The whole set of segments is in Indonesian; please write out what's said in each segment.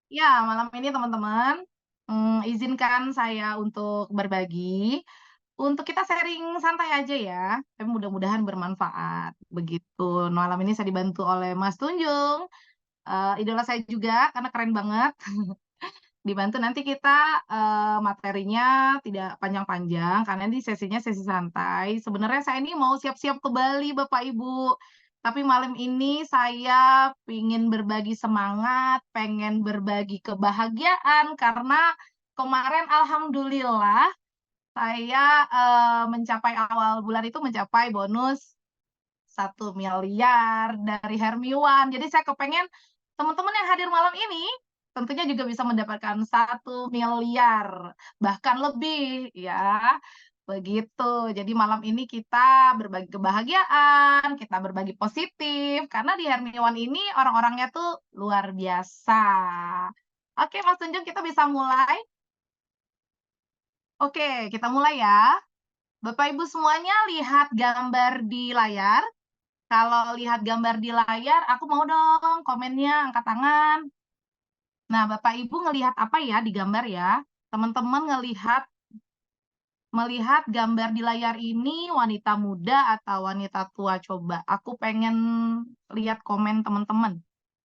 Ya, malam ini teman-teman, izinkan saya untuk berbagi, untuk kita sharing santai aja ya, tapi mudah-mudahan bermanfaat, begitu. Malam ini saya dibantu oleh Mas Tunjung, idola saya juga karena keren banget. Dibantu nanti kita, materinya tidak panjang-panjang karena ini sesinya sesi santai. Sebenarnya saya ini mau siap-siap ke Bali Bapak Ibu, tapi malam ini saya pengen berbagi semangat, pengen berbagi kebahagiaan karena kemarin alhamdulillah saya, mencapai awal bulan itu mencapai bonus 1 miliar dari Hermiwan. Jadi saya kepengen teman-teman yang hadir malam ini tentunya juga bisa mendapatkan 1 miliar, bahkan lebih ya, begitu. Jadi malam ini kita berbagi kebahagiaan, kita berbagi positif, karena di Hermiwan ini orang-orangnya tuh luar biasa. Oke Mas Tunjung kita bisa mulai? Oke kita mulai ya. Bapak Ibu semuanya lihat gambar di layar. Kalau lihat gambar di layar, aku mau dong komennya, angkat tangan. Nah, Bapak Ibu ngelihat apa ya di gambar ya? Teman-teman melihat gambar di layar ini wanita muda atau wanita tua? Coba, aku pengen lihat komen teman-teman.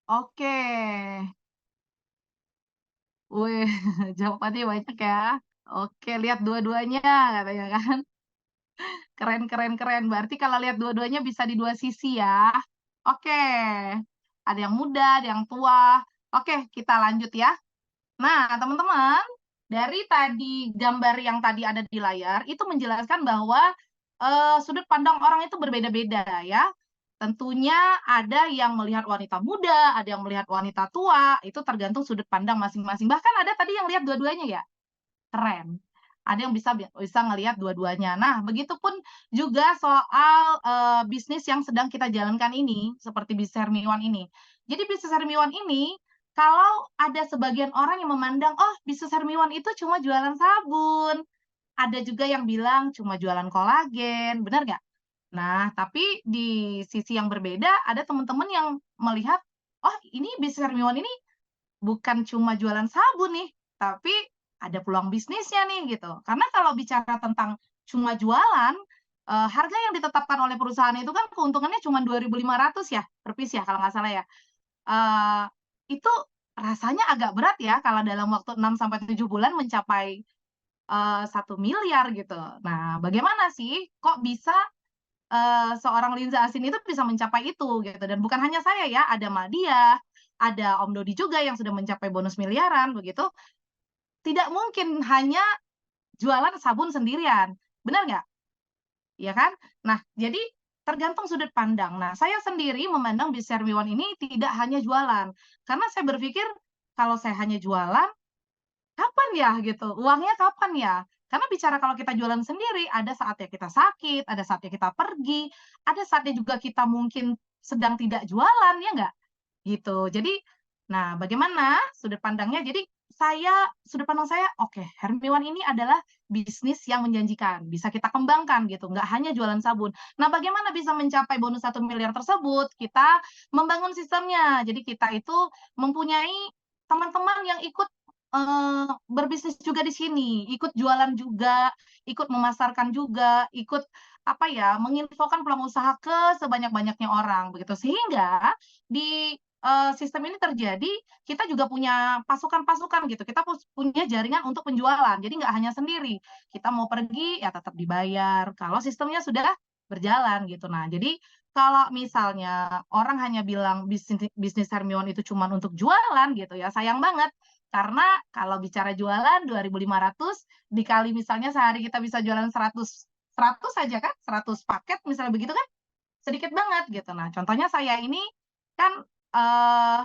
Oke, wih, jawabannya banyak ya. Oke, lihat dua-duanya katanya kan. Keren keren keren. Berarti kalau lihat dua-duanya bisa di dua sisi ya. Oke, ada yang muda, ada yang tua. Oke, kita lanjut ya. Nah, teman-teman, dari tadi gambar yang tadi ada di layar, itu menjelaskan bahwa, sudut pandang orang itu berbeda-beda ya. Tentunya ada yang melihat wanita muda, ada yang melihat wanita tua, itu tergantung sudut pandang masing-masing. Bahkan ada tadi yang lihat dua-duanya ya? Keren. Ada yang bisa ngelihat dua-duanya. Nah, begitupun juga soal, bisnis yang sedang kita jalankan ini, seperti bisnis Hermiwan ini. Jadi bisnis Hermiwan ini, kalau ada sebagian orang yang memandang, "Oh, bisnis Hermiwan itu cuma jualan sabun." Ada juga yang bilang cuma jualan kolagen, benar nggak? Nah, tapi di sisi yang berbeda, ada teman-teman yang melihat, "Oh, ini bisnis Hermiwan ini bukan cuma jualan sabun nih, tapi ada peluang bisnisnya nih gitu. Karena kalau bicara tentang cuma jualan, harga yang ditetapkan oleh perusahaan itu kan keuntungannya cuma 2.500 ya per piece ya kalau nggak salah ya. Eee, itu rasanya agak berat ya kalau dalam waktu 6 sampai 7 bulan mencapai, 1 miliar gitu. Nah, bagaimana sih kok bisa, seorang Linza Asin itu bisa mencapai itu gitu dan bukan hanya saya ya, ada Madia, ada Om Dodi juga yang sudah mencapai bonus miliaran begitu. Tidak mungkin hanya jualan sabun sendirian, benar nggak? Iya kan? Nah, jadi tergantung sudut pandang. Nah, saya sendiri memandang Bisnis Hermiwan ini tidak hanya jualan, karena saya berpikir kalau saya hanya jualan, kapan ya gitu, uangnya kapan ya? Karena bicara kalau kita jualan sendiri, ada saatnya kita sakit, ada saatnya kita pergi, ada saatnya juga kita mungkin sedang tidak jualan, ya nggak? Gitu. Jadi, nah bagaimana sudut pandangnya, jadi sudut pandang saya, oke, Hermiwan ini adalah bisnis yang menjanjikan, bisa kita kembangkan gitu, nggak hanya jualan sabun. Nah, bagaimana bisa mencapai bonus 1 miliar tersebut? Kita membangun sistemnya. Jadi kita itu mempunyai teman-teman yang ikut, berbisnis juga di sini, ikut jualan juga, ikut memasarkan juga, ikut apa ya, menginfokan peluang usaha ke sebanyak-banyaknya orang, begitu. Sehingga di sistem ini terjadi, kita juga punya pasukan-pasukan gitu, kita punya jaringan untuk penjualan, jadi nggak hanya sendiri, kita mau pergi ya tetap dibayar, kalau sistemnya sudah berjalan gitu. Nah, jadi kalau misalnya orang hanya bilang bisnis Hermione itu cuma untuk jualan gitu ya, sayang banget. Karena kalau bicara jualan 2.500 dikali misalnya sehari kita bisa jualan 100 saja kan, 100 paket misalnya begitu kan, sedikit banget gitu. Nah, contohnya saya ini kan,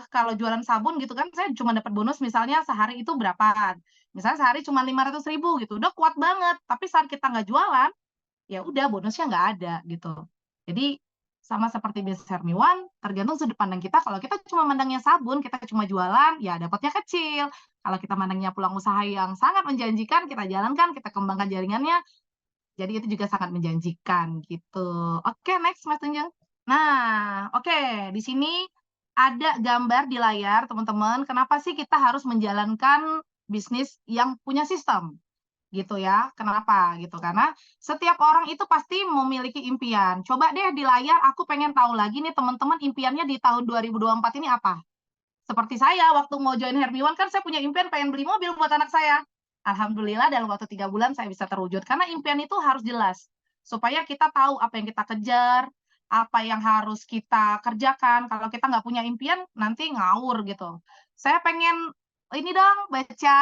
kalau jualan sabun gitu kan saya cuma dapat bonus misalnya sehari itu berapa, misalnya sehari cuma 500.000 gitu, udah kuat banget. Tapi saat kita nggak jualan, ya udah bonusnya nggak ada gitu. Jadi sama seperti bisnis Hermiwan, tergantung sudut pandang kita. Kalau kita cuma mandangnya sabun, kita cuma jualan, ya dapatnya kecil. Kalau kita mandangnya peluang usaha yang sangat menjanjikan, kita jalankan, kita kembangkan jaringannya, jadi itu juga sangat menjanjikan gitu. Oke, next Mas Tunjung. Nah, oke, di sini ada gambar di layar, teman-teman, kenapa sih kita harus menjalankan bisnis yang punya sistem, gitu ya. Kenapa? Gitu, karena setiap orang itu pasti memiliki impian. Coba deh di layar aku pengen tahu lagi nih teman-teman impiannya di tahun 2024 ini apa? Seperti saya waktu mau join Hermiwan kan saya punya impian pengen beli mobil buat anak saya. Alhamdulillah dalam waktu 3 bulan saya bisa terwujud, karena impian itu harus jelas, supaya kita tahu apa yang kita kejar, apa yang harus kita kerjakan. Kalau kita nggak punya impian, nanti ngawur gitu. Saya pengen ini dong, baca,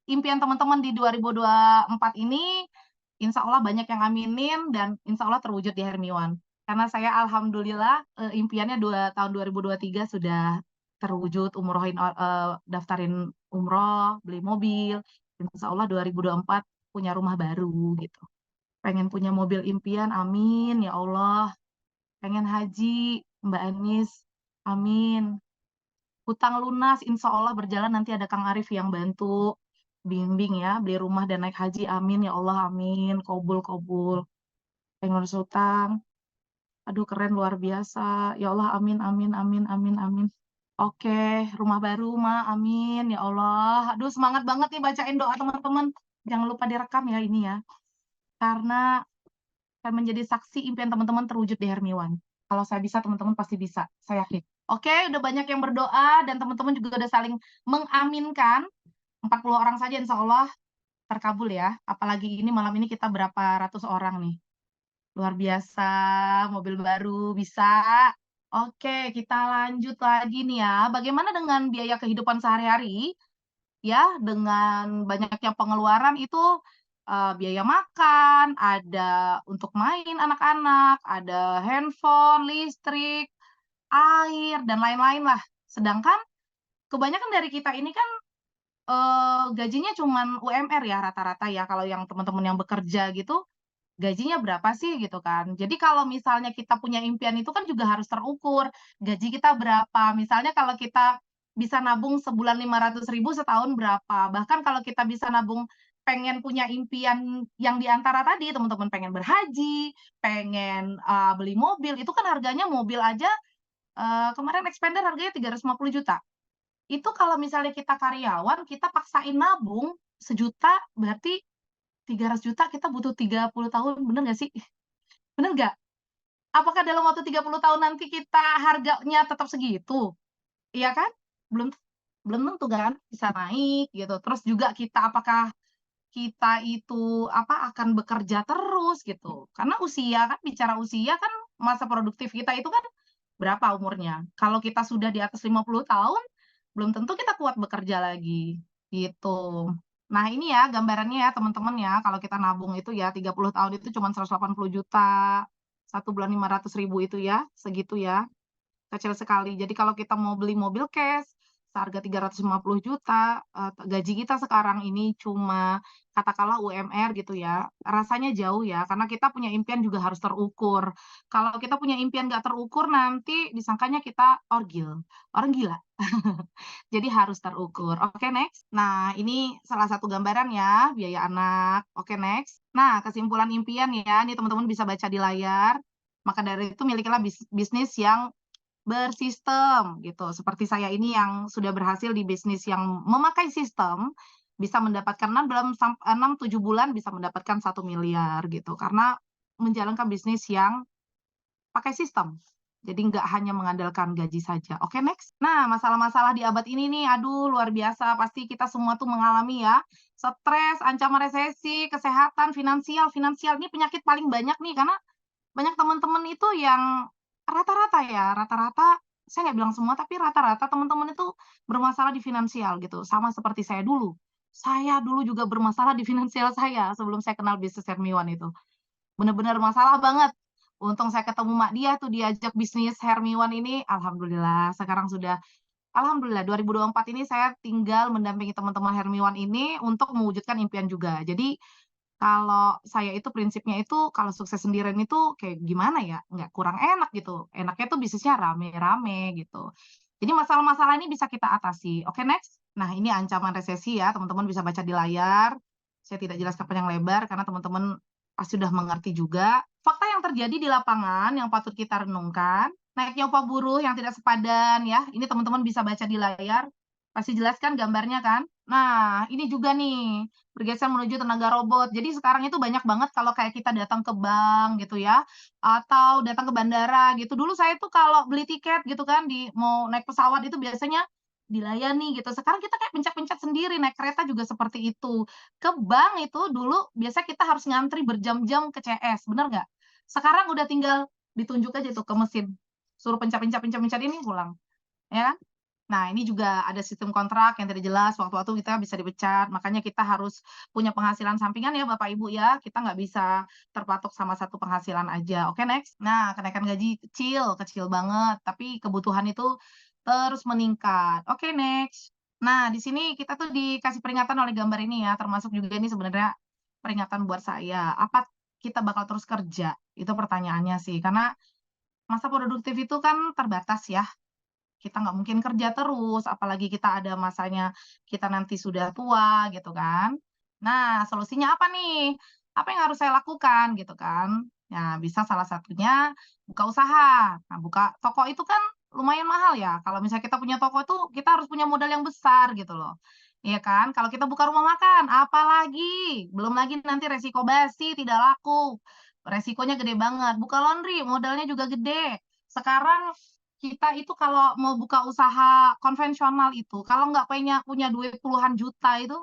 impian teman-teman di 2024 ini, insya Allah banyak yang aminin dan insya Allah terwujud di Hermiwan. Karena saya alhamdulillah, impiannya tahun 2023 sudah terwujud, daftarin umroh, beli mobil, insya Allah 2024 punya rumah baru gitu. Pengen punya mobil impian, amin ya Allah. Pengen haji, Mbak Anis, amin. Hutang lunas, insya Allah berjalan, nanti ada Kang Arif yang bantu, bimbing ya, beli rumah dan naik haji, amin ya Allah, amin. Kobul, kobul. Pengen lulus hutang, aduh keren luar biasa. Ya Allah, amin, amin, amin, amin, amin. Oke, rumah baru, Ma, amin, ya Allah. Aduh, semangat banget nih bacain doa teman-teman. Jangan lupa direkam ya ini ya. Karena akan menjadi saksi impian teman-teman terwujud di Hermiwan. Kalau saya bisa, teman-teman pasti bisa. Saya yakin. Oke, udah banyak yang berdoa dan teman-teman juga udah saling mengaminkan. 40 orang saja insya Allah terkabul ya. Apalagi ini malam ini kita berapa ratus orang nih. Luar biasa, mobil baru bisa. Oke, kita lanjut lagi nih ya. Bagaimana dengan biaya kehidupan sehari-hari? Ya, dengan banyaknya pengeluaran itu, biaya makan, ada untuk main anak-anak, ada handphone, listrik, air, dan lain-lain lah. Sedangkan kebanyakan dari kita ini kan, gajinya cuman UMR ya rata-rata ya, kalau yang teman-teman yang bekerja gitu, gajinya berapa sih gitu kan. Jadi kalau misalnya kita punya impian itu kan juga harus terukur, gaji kita berapa. Misalnya kalau kita bisa nabung sebulan 500.000, setahun berapa. Bahkan kalau kita bisa nabung pengen punya impian yang di antara tadi, teman-teman pengen berhaji, pengen, beli mobil, itu kan harganya mobil aja, kemarin expander harganya 350 juta. Itu kalau misalnya kita karyawan, kita paksain nabung 1 juta, berarti 300 juta kita butuh 30 tahun, bener nggak sih? Bener nggak? Apakah dalam waktu 30 tahun nanti kita harganya tetap segitu? Iya kan? Belum belum tentu kan, bisa naik gitu. Terus juga kita apakah kita itu, akan bekerja terus gitu. Karena usia kan, bicara usia kan, masa produktif kita itu kan berapa umurnya. Kalau kita sudah di atas 50 tahun, belum tentu kita kuat bekerja lagi, gitu. Nah ini ya gambarannya ya teman-teman ya, kalau kita nabung itu ya 30 tahun itu cuma 180 juta, 1 bulan 500.000 itu ya, segitu ya. Kecil sekali. Jadi kalau kita mau beli mobil cash seharga 350 juta, gaji kita sekarang ini cuma katakanlah UMR gitu ya, rasanya jauh ya, karena kita punya impian juga harus terukur. Kalau kita punya impian nggak terukur nanti disangkanya kita orgil, orang gila. Jadi harus terukur. Oke, next. Nah, ini salah satu gambaran ya, biaya anak. Oke, next. Nah, kesimpulan impian ya, ini teman-teman bisa baca di layar. Maka dari itu milikilah bisnis yang bersistem gitu. Seperti saya ini yang sudah berhasil di bisnis yang memakai sistem, bisa mendapatkan 6 7 bulan bisa mendapatkan 1 miliar gitu. Karena menjalankan bisnis yang pakai sistem. Jadi nggak hanya mengandalkan gaji saja. Oke, next. Nah, masalah-masalah di abad ini nih, aduh luar biasa. Pasti kita semua tuh mengalami ya. Stres, ancaman resesi, kesehatan, finansial. Finansial ini penyakit paling banyak nih, karena banyak teman-teman itu yang rata-rata ya, rata-rata, saya nggak bilang semua, tapi rata-rata teman-teman itu bermasalah di finansial gitu, sama seperti saya dulu. Saya dulu juga bermasalah di finansial saya sebelum saya kenal bisnis Hermiwan itu. Bener-bener masalah banget. Untung saya ketemu mak dia tuh, diajak bisnis Hermiwan ini, alhamdulillah sekarang sudah alhamdulillah 2024 ini saya tinggal mendampingi teman-teman Hermiwan ini untuk mewujudkan impian juga. Jadi kalau saya itu prinsipnya itu kalau sukses sendirian itu kayak gimana ya, nggak kurang enak gitu. Enaknya tuh bisnisnya rame-rame gitu. Jadi masalah-masalah ini bisa kita atasi. Oke, next. Nah, ini ancaman resesi ya, teman-teman bisa baca di layar. Saya tidak jelaskan panjang lebar karena teman-teman pasti sudah mengerti juga. Fakta yang terjadi di lapangan yang patut kita renungkan. naiknya upah buruh yang tidak sepadan ya. Ini teman-teman bisa baca di layar. Pasti jelas kan gambarnya kan? Nah, ini juga nih, bergeser menuju tenaga robot. Jadi sekarang itu banyak banget kalau kayak kita datang ke bank gitu ya, atau datang ke bandara gitu. Dulu saya tuh kalau beli tiket gitu kan, mau naik pesawat itu biasanya dilayani gitu. Sekarang kita kayak pencet-pencet sendiri, naik kereta juga seperti itu. Ke bank itu dulu biasa kita harus ngantri berjam-jam ke CS, bener nggak? Sekarang udah tinggal ditunjuk aja tuh ke mesin, suruh pencet-pencet ini pulang, ya kan? Nah, ini juga ada sistem kontrak yang tidak jelas, waktu-waktu kita bisa dipecat, makanya kita harus punya penghasilan sampingan ya Bapak Ibu ya, kita nggak bisa terpatok sama satu penghasilan aja. Oke, next. Nah, kenaikan gaji kecil, kecil banget, tapi kebutuhan itu terus meningkat. Oke, next. Nah, di sini kita tuh dikasih peringatan oleh gambar ini ya, termasuk juga ini sebenarnya peringatan buat saya. Apa kita bakal terus kerja? Itu pertanyaannya sih, karena masa produktif itu kan terbatas ya. Kita nggak mungkin kerja terus, apalagi kita ada masanya kita nanti sudah tua gitu kan. Nah, solusinya apa nih? Apa yang harus saya lakukan gitu kan? Nah, bisa salah satunya buka usaha. Nah, buka toko itu kan lumayan mahal ya. Kalau misalnya kita punya toko itu kita harus punya modal yang besar gitu loh. Iya kan? Kalau kita buka rumah makan, apalagi? Belum lagi nanti resiko basi tidak laku. Resikonya gede banget. Buka laundry, modalnya juga gede. Sekarang kita itu kalau mau buka usaha konvensional itu, kalau nggak punya punya duit puluhan juta itu,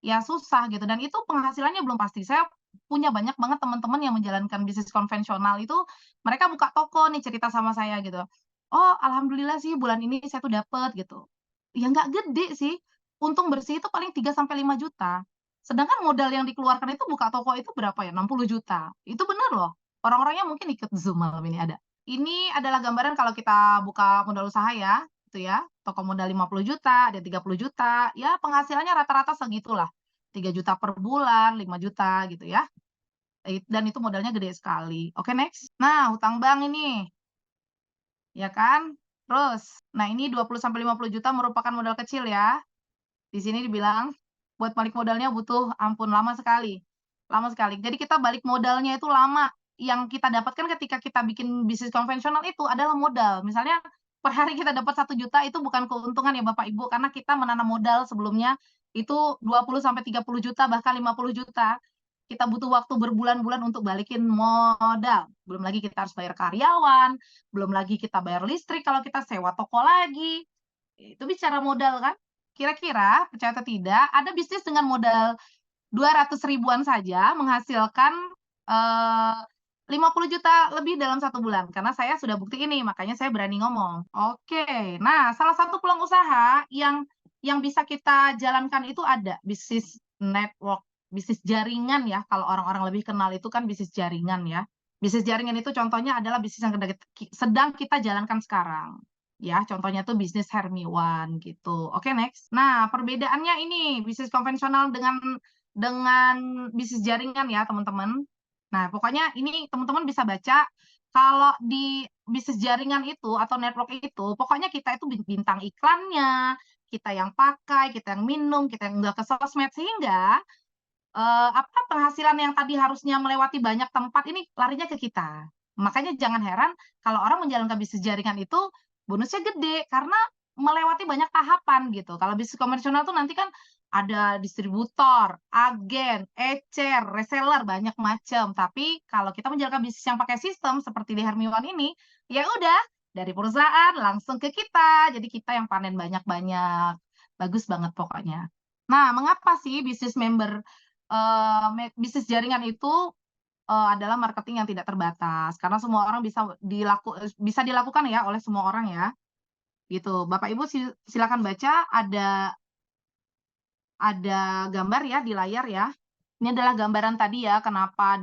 ya susah gitu, dan itu penghasilannya belum pasti. Saya punya banyak banget teman-teman yang menjalankan bisnis konvensional itu, mereka buka toko nih cerita sama saya gitu, "Oh, alhamdulillah sih bulan ini saya tuh dapet," gitu. Ya nggak gede sih, untung bersih itu paling 3 sampai 5 juta. Sedangkan modal yang dikeluarkan itu buka toko itu berapa ya, 60 juta. Itu bener loh, orang-orangnya mungkin ikut Zoom malam ini ada. Ini adalah gambaran kalau kita buka modal usaha ya, itu ya, toko modal 50 juta, ada 30 juta, ya penghasilannya rata-rata segitulah, 3 juta per bulan, 5 juta gitu ya, dan itu modalnya gede sekali. Oke, next. Nah, hutang bank ini, ya kan? Terus, nah ini 20 sampai 50 juta merupakan modal kecil ya. Di sini dibilang, buat balik modalnya butuh ampun lama sekali. Jadi kita balik modalnya itu lama. Yang kita dapatkan ketika kita bikin bisnis konvensional itu adalah modal. Misalnya per hari kita dapat 1 juta itu bukan keuntungan ya Bapak Ibu, karena kita menanam modal sebelumnya itu 20 sampai 30 juta, bahkan 50 juta. Kita butuh waktu berbulan-bulan untuk balikin modal. Belum lagi kita harus bayar karyawan, belum lagi kita bayar listrik kalau kita sewa toko lagi. Itu bicara modal kan? Kira-kira, percaya atau tidak, ada bisnis dengan modal 200 ribuan saja menghasilkan, eee, 50 juta lebih dalam 1 bulan, karena saya sudah bukti ini, makanya saya berani ngomong. Oke, nah salah satu peluang usaha yang bisa kita jalankan itu ada bisnis network, bisnis jaringan ya, kalau orang-orang lebih kenal itu kan bisnis jaringan ya. Bisnis jaringan itu contohnya adalah bisnis yang sedang kita jalankan sekarang. Ya, contohnya tuh bisnis Hermiwan gitu. Oke, next. Nah, perbedaannya ini bisnis konvensional dengan bisnis jaringan ya, teman-teman. Nah, pokoknya ini teman-teman bisa baca, kalau di bisnis jaringan itu atau network itu, pokoknya kita itu bintang iklannya, kita yang pakai, kita yang minum, kita yang unggah ke sosmed, sehingga penghasilan yang tadi harusnya melewati banyak tempat ini larinya ke kita. Makanya jangan heran kalau orang menjalankan bisnis jaringan itu bonusnya gede, karena melewati banyak tahapan gitu. Kalau bisnis konvensional tuh nanti kan ada distributor, agen, ecer, reseller, banyak macam. Tapi kalau kita menjalankan bisnis yang pakai sistem seperti di Hermiwan ini, ya udah dari perusahaan langsung ke kita. Jadi kita yang panen banyak-banyak. Bagus banget pokoknya. Nah, mengapa sih bisnis member bisnis jaringan itu, adalah marketing yang tidak terbatas, karena semua orang bisa dilakukan ya oleh semua orang ya, gitu. Bapak Ibu silakan baca, ada gambar ya di layar ya. Ini adalah gambaran tadi ya, kenapa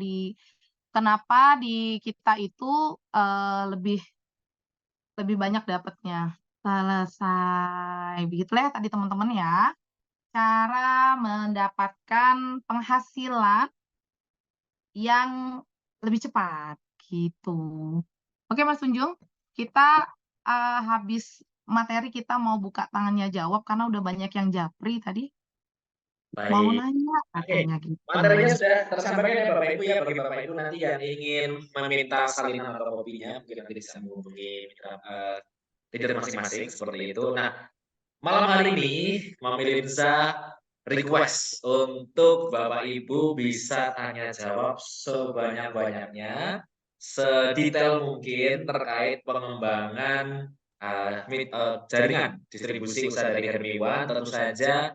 di kita itu, lebih lebih banyak dapatnya. Selesai. Begitulah ya tadi teman-teman ya, cara mendapatkan penghasilan yang lebih cepat, gitu. Oke Mas Tunjung, kita, habis materi kita mau buka tangannya jawab karena udah banyak yang japri tadi. mau Baik. nanya Oke, katanya gitu. materinya sudah tersampaikan ya Bapak Ibu ya, bagi Bapak Ibu nanti yang ingin meminta salinan atau kopinya, mungkin nanti bisa menghubungi leader masing-masing seperti itu. Nah, malam hari ini Mami Linza request untuk Bapak Ibu bisa tanya jawab sebanyak-banyaknya, sedetail mungkin terkait pengembangan jaringan distribusi usaha dari Hermiwan, tentu saja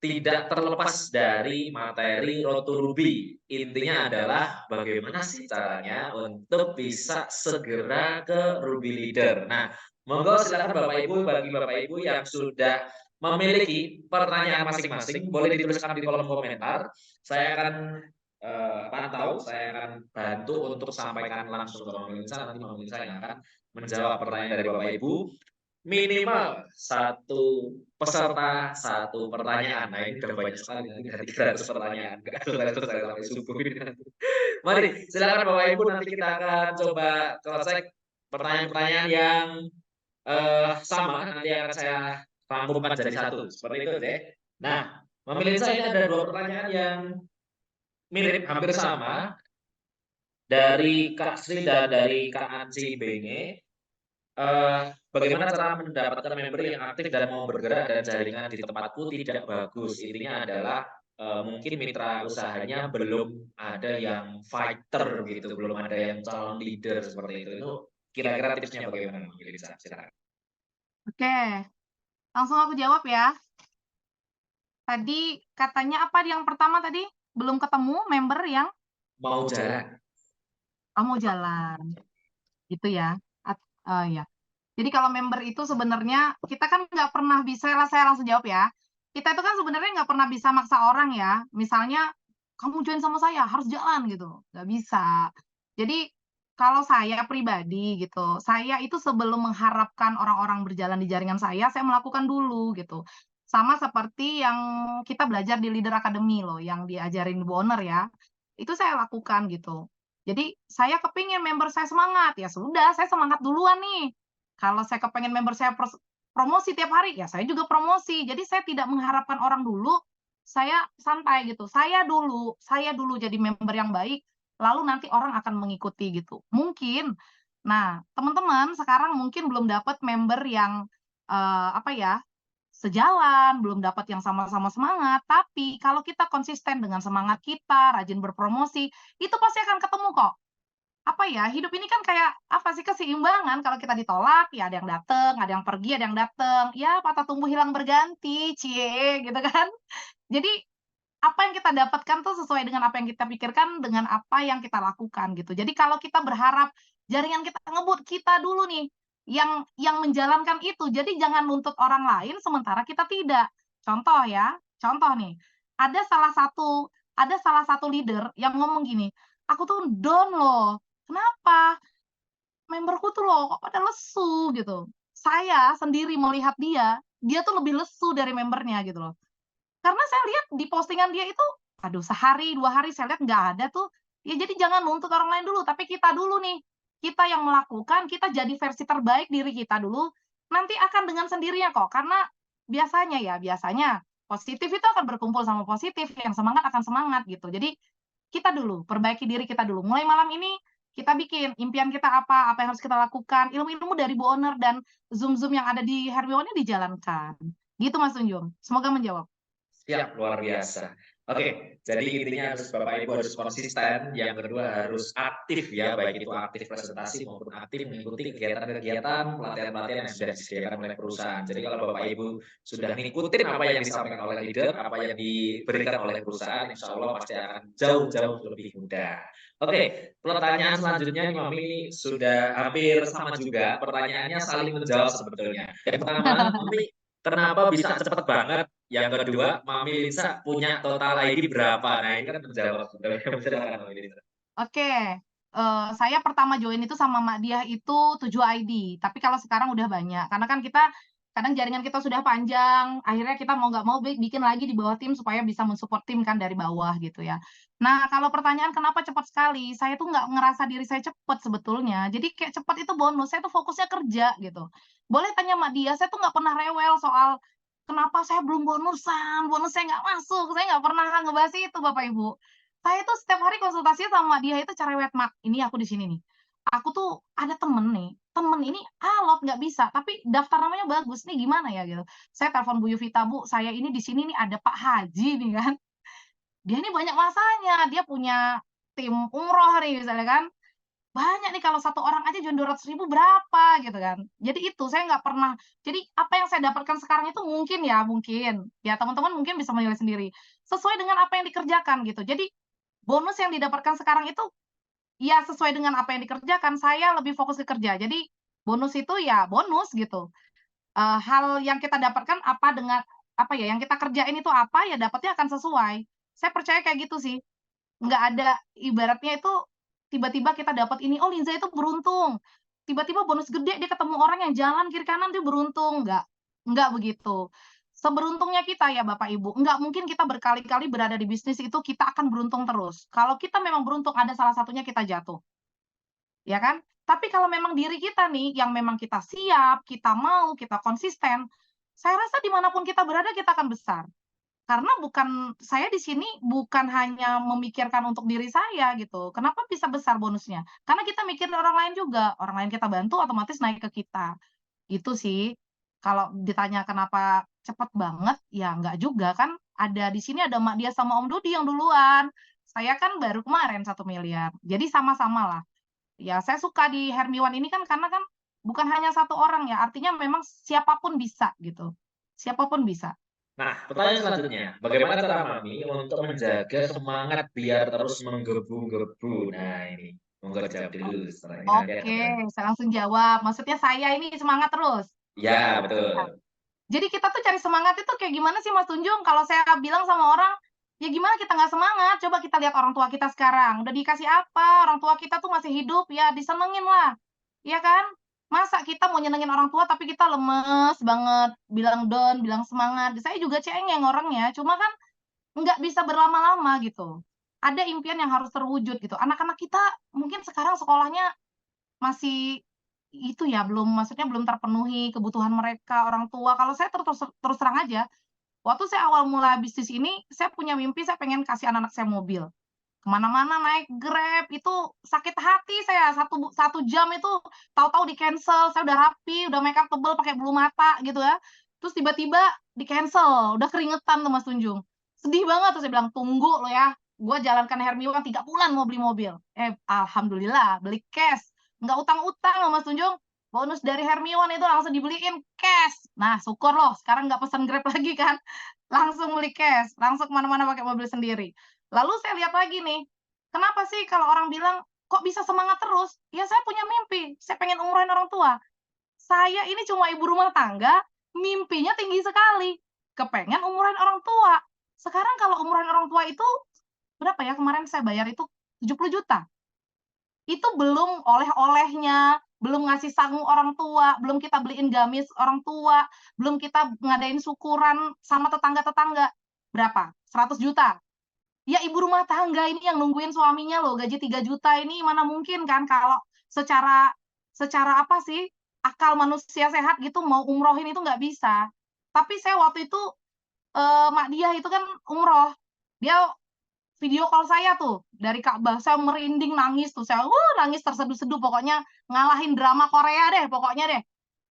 tidak terlepas dari materi Road to Ruby. Intinya adalah bagaimana sih caranya untuk bisa segera ke Ruby Leader. Nah, monggo silakan Bapak Ibu, bagi Bapak Ibu yang sudah memiliki pertanyaan masing-masing, boleh dituliskan di kolom komentar. Saya akan pantau, saya akan bantu untuk sampaikan langsung ke Bang Milsa, nanti Bang Milsa yang akan menjawab pertanyaan dari Bapak Ibu. Minimal satu peserta, satu pertanyaan. Nah, ini udah banyak sekali, nanti dari 300 pertanyaan, nggak selesai sampai subuh ini nanti. Mari, silakan Bapak Ibu, nanti kita akan coba cross-check pertanyaan-pertanyaan yang, sama, nanti akan saya rangkumkan jadi satu, seperti itu deh. Nah, memilih saya ini ada 2 pertanyaan yang mirip, hampir sama, dari Kak Sri dan dari Kak Anci Benge. Bagaimana cara mendapatkan member yang aktif dan mau bergerak dan jaringan di tempatku tidak bagus? Intinya adalah, mungkin mitra usahanya belum ada yang fighter gitu, belum ada yang calon leader seperti itu. Itu kira-kira tipsnya bagaimana Bang Willy? Silakan. Oke, langsung aku jawab ya. Tadi katanya apa yang pertama tadi? Belum ketemu member yang Mau jalan? mau jalan, gitu ya? Ya. Jadi kalau member itu sebenarnya kita kan nggak pernah bisa saya langsung jawab ya. Kita itu kan sebenarnya nggak pernah bisa maksa orang ya. Misalnya, "Kamu join sama saya, harus jalan," gitu, nggak bisa. Jadi kalau saya pribadi gitu, saya itu sebelum mengharapkan orang-orang berjalan di jaringan saya melakukan dulu gitu. Sama seperti yang kita belajar di Leader Academy loh, yang diajarin Bu Owner ya, itu saya lakukan gitu. Jadi saya kepingin member saya semangat, ya sudah saya semangat duluan nih. Kalau saya kepengen member saya promosi tiap hari, ya saya juga promosi. Jadi saya tidak mengharapkan orang dulu, saya santai gitu. Saya dulu jadi member yang baik, lalu nanti orang akan mengikuti gitu. Mungkin. Nah, teman-teman sekarang mungkin belum dapat member yang, apa ya, sejalan, belum dapat yang sama-sama semangat, tapi kalau kita konsisten dengan semangat kita, rajin berpromosi, itu pasti akan ketemu kok. Apa ya, hidup ini kan kayak, apa sih, keseimbangan, kalau kita ditolak, ya ada yang dateng, ada yang pergi, ada yang dateng, ya patah tumbuh hilang berganti, cie, gitu kan. Jadi, apa yang kita dapatkan tuh sesuai dengan apa yang kita pikirkan, dengan apa yang kita lakukan, gitu. Jadi kalau kita berharap jaringan kita ngebut, kita dulu nih yang menjalankan itu. Jadi jangan nuntut orang lain sementara kita tidak. Contoh ya, contoh nih, ada salah satu ada salah satu leader yang ngomong gini, "Aku tuh down loh, kenapa? Memberku tuh loh kok pada lesu," gitu. Saya sendiri melihat dia tuh lebih lesu dari membernya gitu loh. Karena saya lihat di postingan dia itu, aduh sehari, 2 hari saya lihat nggak ada tuh. Ya jadi jangan nuntut orang lain dulu, tapi kita dulu nih. Kita yang melakukan, kita jadi versi terbaik diri kita dulu, nanti akan dengan sendirinya kok. Karena biasanya positif itu akan berkumpul sama positif, yang semangat akan semangat gitu. Jadi kita dulu, perbaiki diri kita dulu. Mulai malam ini kita bikin impian kita apa yang harus kita lakukan, ilmu-ilmu dari Bu Owner dan Zoom-Zoom yang ada di Hermione dijalankan. Gitu Mas Junjung, semoga menjawab. Siap, luar biasa. Oke, jadi intinya harus Bapak Ibu harus konsisten, yang kedua harus aktif ya, baik itu aktif presentasi maupun aktif mengikuti kegiatan-kegiatan, pelatihan-pelatihan yang sudah disediakan oleh perusahaan. Jadi kalau Bapak Ibu sudah ngikutin apa yang disampaikan oleh leader, apa yang diberikan oleh perusahaan, insya Allah pasti akan jauh-jauh lebih mudah. Oke, pertanyaan selanjutnya nih Mami sudah hampir sama juga, pertanyaannya saling menjawab sebetulnya. Yang pertama, Mami kenapa bisa cepat banget? Yang kedua, Mami Lisa punya total ID berapa? Nah, ini kan menjawab sebenarnya. Silakan Mami Lisa. Oke, saya pertama join itu sama Makdiah itu 7 ID, tapi kalau sekarang udah banyak. Karena kan kita kadang jaringan kita sudah panjang, akhirnya kita mau nggak mau bikin lagi di bawah tim supaya bisa men-support tim kan dari bawah gitu ya. Nah, kalau pertanyaan kenapa cepat sekali, saya tuh nggak ngerasa diri saya cepat sebetulnya. Jadi kayak cepat itu bonus, saya tuh fokusnya kerja gitu. Boleh tanya Makdiah, saya tuh nggak pernah rewel soal kenapa saya belum bonusan, bonus saya nggak masuk, saya nggak pernah ngebahas itu Bapak Ibu. Saya tuh setiap hari konsultasi sama dia itu cerewet, "Mak, ini aku di sini nih. Aku tuh ada temen nih, temen ini alot nggak bisa, tapi daftar namanya bagus, nih gimana ya?" Gitu. Saya telepon Bu Yuvita, "Bu, saya ini di sini nih ada Pak Haji nih kan, dia ini banyak masanya, dia punya tim umroh nih," misalnya kan. Banyak nih kalau satu orang aja jual 200.000 berapa gitu kan. Jadi itu saya nggak pernah jadi apa yang saya dapatkan sekarang itu mungkin, ya teman-teman mungkin bisa menilai sendiri, sesuai dengan apa yang dikerjakan gitu. Jadi bonus yang didapatkan sekarang itu, ya sesuai dengan apa yang dikerjakan, saya lebih fokus ke kerja. Jadi bonus itu ya bonus gitu, hal yang kita dapatkan apa dengan apa ya, yang kita kerjain itu apa, ya dapatnya akan sesuai. Saya percaya kayak gitu sih. Nggak ada ibaratnya itu tiba-tiba kita dapat ini, "Oh, Linza itu beruntung." Tiba-tiba bonus gede dia ketemu orang yang jalan kiri kanan dia beruntung, nggak begitu. Seberuntungnya kita ya Bapak Ibu, nggak mungkin kita berkali-kali berada di bisnis itu kita akan beruntung terus. Kalau kita memang beruntung ada salah satunya kita jatuh, ya kan? Tapi kalau memang diri kita nih yang memang kita siap, kita mau, kita konsisten, saya rasa dimanapun kita berada kita akan besar. Karena bukan saya di sini bukan hanya memikirkan untuk diri saya gitu. Kenapa bisa besar bonusnya? Karena kita mikirin orang lain juga, orang lain kita bantu otomatis naik ke kita, gitu sih. Kalau ditanya kenapa cepet banget, ya nggak juga kan ada di sini ada mak dia sama Om Dudi yang duluan. Saya kan baru kemarin 1 miliar. Jadi sama-sama lah. Ya saya suka di Hermiwan ini kan karena kan bukan hanya satu orang ya, artinya memang siapapun bisa gitu. Siapapun bisa. Nah, pertanyaan selanjutnya, bagaimana cara Mami untuk menjaga semangat biar terus menggebu-gebu? Nah, ini monggo dijawab dulu, setelah ini nanti ada Oke, pertanyaan. saya langsung jawab. Maksudnya saya ini semangat terus? Ya, Nah, betul. jadi kita tuh cari semangat itu kayak gimana sih Mas Tunjung? Kalau saya bilang sama orang, ya gimana kita nggak semangat? Coba kita lihat orang tua kita sekarang. Udah dikasih apa? Orang tua kita tuh masih hidup, ya disenengin lah. Iya kan? Masa kita mau nyenengin orang tua tapi kita lemes banget, bilang down, bilang semangat. Saya juga cengeng orangnya, cuma kan nggak bisa berlama-lama gitu. Ada impian yang harus terwujud gitu. Anak-anak kita mungkin sekarang sekolahnya masih itu ya, belum maksudnya belum terpenuhi kebutuhan mereka, orang tua. Kalau saya terus terang aja, waktu saya awal mula bisnis ini, saya punya mimpi saya pengen kasih anak-anak saya mobil. Kemana-mana naik Grab, itu sakit hati saya, 1 jam itu tahu-tahu di-cancel, saya udah rapi, udah makeup tebel pakai bulu mata gitu ya, terus tiba-tiba di-cancel, udah keringetan tuh Mas Tunjung. Sedih banget, terus saya bilang, "Tunggu lo ya, gua jalankan Hermiwan 3 bulan mau beli mobil." Alhamdulillah beli cash, nggak utang-utang loh Mas Tunjung, bonus dari Hermiwan itu langsung dibeliin cash. Nah syukur loh sekarang nggak pesen Grab lagi kan, langsung beli cash, langsung ke mana-mana pakai mobil sendiri. Lalu saya lihat lagi nih, kenapa sih kalau orang bilang, "Kok bisa semangat terus?" Ya saya punya mimpi, saya pengen umrohin orang tua. Saya ini cuma ibu rumah tangga, mimpinya tinggi sekali, kepengen umrohin orang tua. Sekarang kalau umrohin orang tua itu, berapa ya kemarin saya bayar itu 70 juta. Itu belum oleh-olehnya, belum ngasih sangu orang tua, belum kita beliin gamis orang tua, belum kita ngadain syukuran sama tetangga-tetangga. Berapa? 100 juta. Ya ibu rumah tangga ini yang nungguin suaminya loh, gaji 3 juta ini mana mungkin kan kalau secara secara apa sih, akal manusia sehat gitu mau umrohin itu nggak bisa. Tapi saya waktu itu, mak dia itu kan umroh, dia video call saya tuh dari Ka'bah, saya merinding nangis tuh, saya, nangis terseduh-seduh pokoknya ngalahin drama Korea deh pokoknya deh.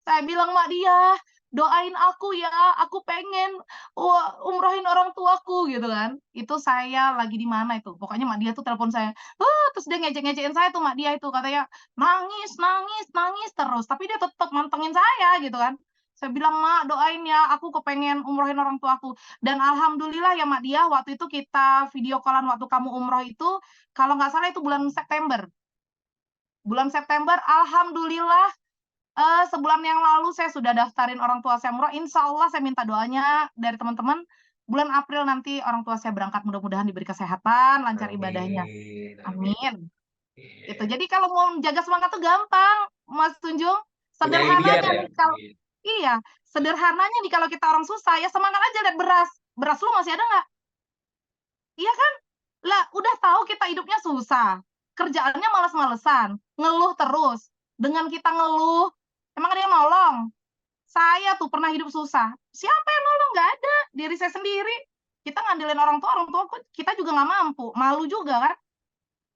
Saya bilang, "Mak dia, doain aku ya, aku pengen umrohin orang tuaku," gitu kan. Itu saya lagi di mana itu, pokoknya mak dia tuh telepon saya, terus dia ngejek-ngecekin saya tuh mak dia itu, katanya, "Nangis nangis nangis terus," tapi dia tetep mantengin saya gitu kan. Saya bilang, "Mak doain ya, aku kepengen umrohin orang tuaku." Dan alhamdulillah ya mak dia, waktu itu kita video call-an waktu kamu umroh itu, kalau nggak salah itu bulan September. Bulan September alhamdulillah sebulan yang lalu saya sudah daftarin orang tua saya umroh, insya Allah saya minta doanya dari teman-teman, bulan April nanti orang tua saya berangkat mudah-mudahan diberi kesehatan, lancar ibadahnya, Amin, amin. amin. Itu, Iya. jadi kalau mau jaga semangat tuh gampang, Mas Tunjung, Punya impian sederhananya ya? nih kalau iya, sederhananya nih kalau kita orang susah, ya semangat aja lihat beras, "Beras lu masih ada nggak?" Iya kan? Lah udah tahu kita hidupnya susah, kerjaannya males-malesan, ngeluh terus, dengan kita ngeluh, emang ada yang nolong? Saya tuh pernah hidup susah, siapa yang nolong? Nggak ada, diri saya sendiri. Kita ngandelin orang tua kita juga nggak mampu, malu juga kan.